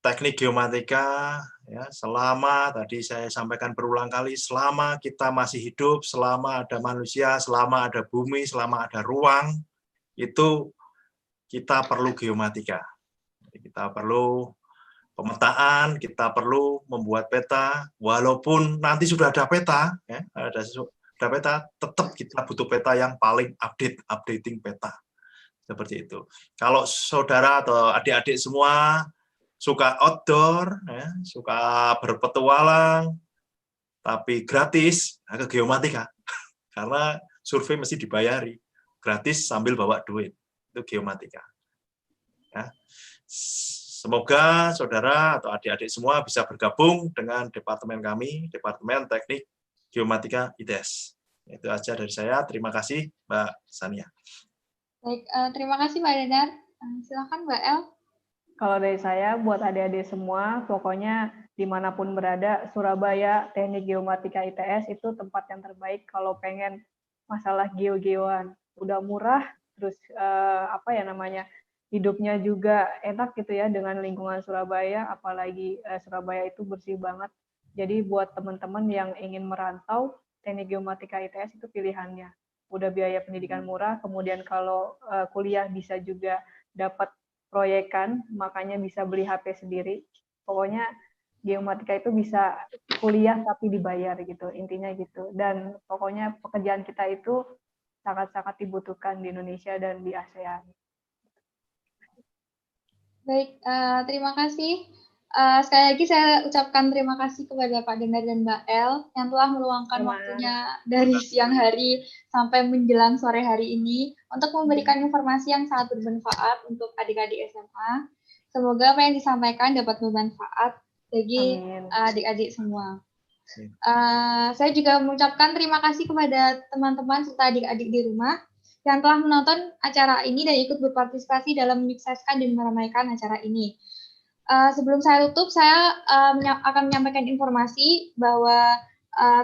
teknik geomatika ya, selama tadi saya sampaikan berulang kali, selama kita masih hidup, selama ada manusia, selama ada bumi, selama ada ruang, itu kita perlu geomatika. Kita perlu pemetaan, kita perlu membuat peta, walaupun nanti sudah ada peta, ya, ada peta, tetap kita butuh peta yang paling updating peta. Seperti itu. Kalau saudara atau adik-adik semua suka outdoor, ya, suka berpetualang, tapi gratis, ke geomatika. Karena survei mesti dibayari. Gratis sambil bawa duit. Itu geomatika. Ya. Semoga saudara atau adik-adik semua bisa bergabung dengan departemen kami, Departemen Teknik Geomatika ITS. Itu aja dari saya. Terima kasih, Mbak Sania. Baik, terima kasih Mbak Dadar. Silakan Mbak El. Kalau dari saya, buat adik-adik semua, pokoknya dimanapun berada, Surabaya Teknik Geomatika ITS itu tempat yang terbaik kalau pengen masalah geo-geoan. Udah murah, terus hidupnya juga enak gitu ya dengan lingkungan Surabaya, apalagi Surabaya itu bersih banget. Jadi buat teman-teman yang ingin merantau, Teknik Geomatika ITS itu pilihannya. Udah biaya pendidikan murah, kemudian kalau kuliah bisa juga dapat proyekan, makanya bisa beli HP sendiri. Pokoknya geomatika itu bisa kuliah tapi dibayar gitu, intinya gitu. Dan pokoknya pekerjaan kita itu sangat-sangat dibutuhkan di Indonesia dan di ASEAN. Baik, terima kasih. Sekali lagi saya ucapkan terima kasih kepada Pak Dendar dan Mbak El yang telah meluangkan waktunya dari siang hari sampai menjelang sore hari ini untuk memberikan informasi yang sangat bermanfaat untuk adik-adik SMA. Semoga apa yang disampaikan dapat bermanfaat bagi adik-adik semua. Saya juga mengucapkan terima kasih kepada teman-teman serta adik-adik di rumah yang telah menonton acara ini dan ikut berpartisipasi dalam menyukseskan dan meramaikan acara ini. Sebelum saya tutup, saya akan menyampaikan informasi bahwa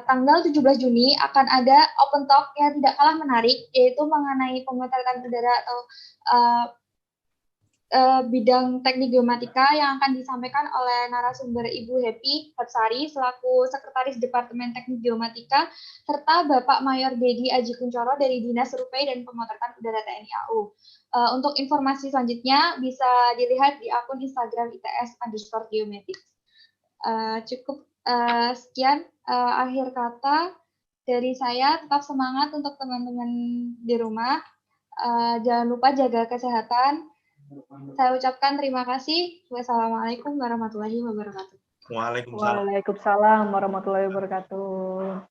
tanggal 17 Juni akan ada open talk yang tidak kalah menarik, yaitu mengenai pemotretan udara atau bidang teknik geomatika yang akan disampaikan oleh narasumber Ibu Happy Hapsari selaku Sekretaris Departemen Teknik Geomatika serta Bapak Mayor Dedi Aji Kuncoro dari Dinas Survei dan Pemotretan Udara TNI AU. Untuk informasi selanjutnya bisa dilihat di akun Instagram ITS_geomatics. Cukup sekian akhir kata dari saya. Tetap semangat untuk teman-teman di rumah. Jangan lupa jaga kesehatan. Saya ucapkan terima kasih. Wassalamualaikum warahmatullahi wabarakatuh. Waalaikumsalam. Waalaikumsalam warahmatullahi wabarakatuh.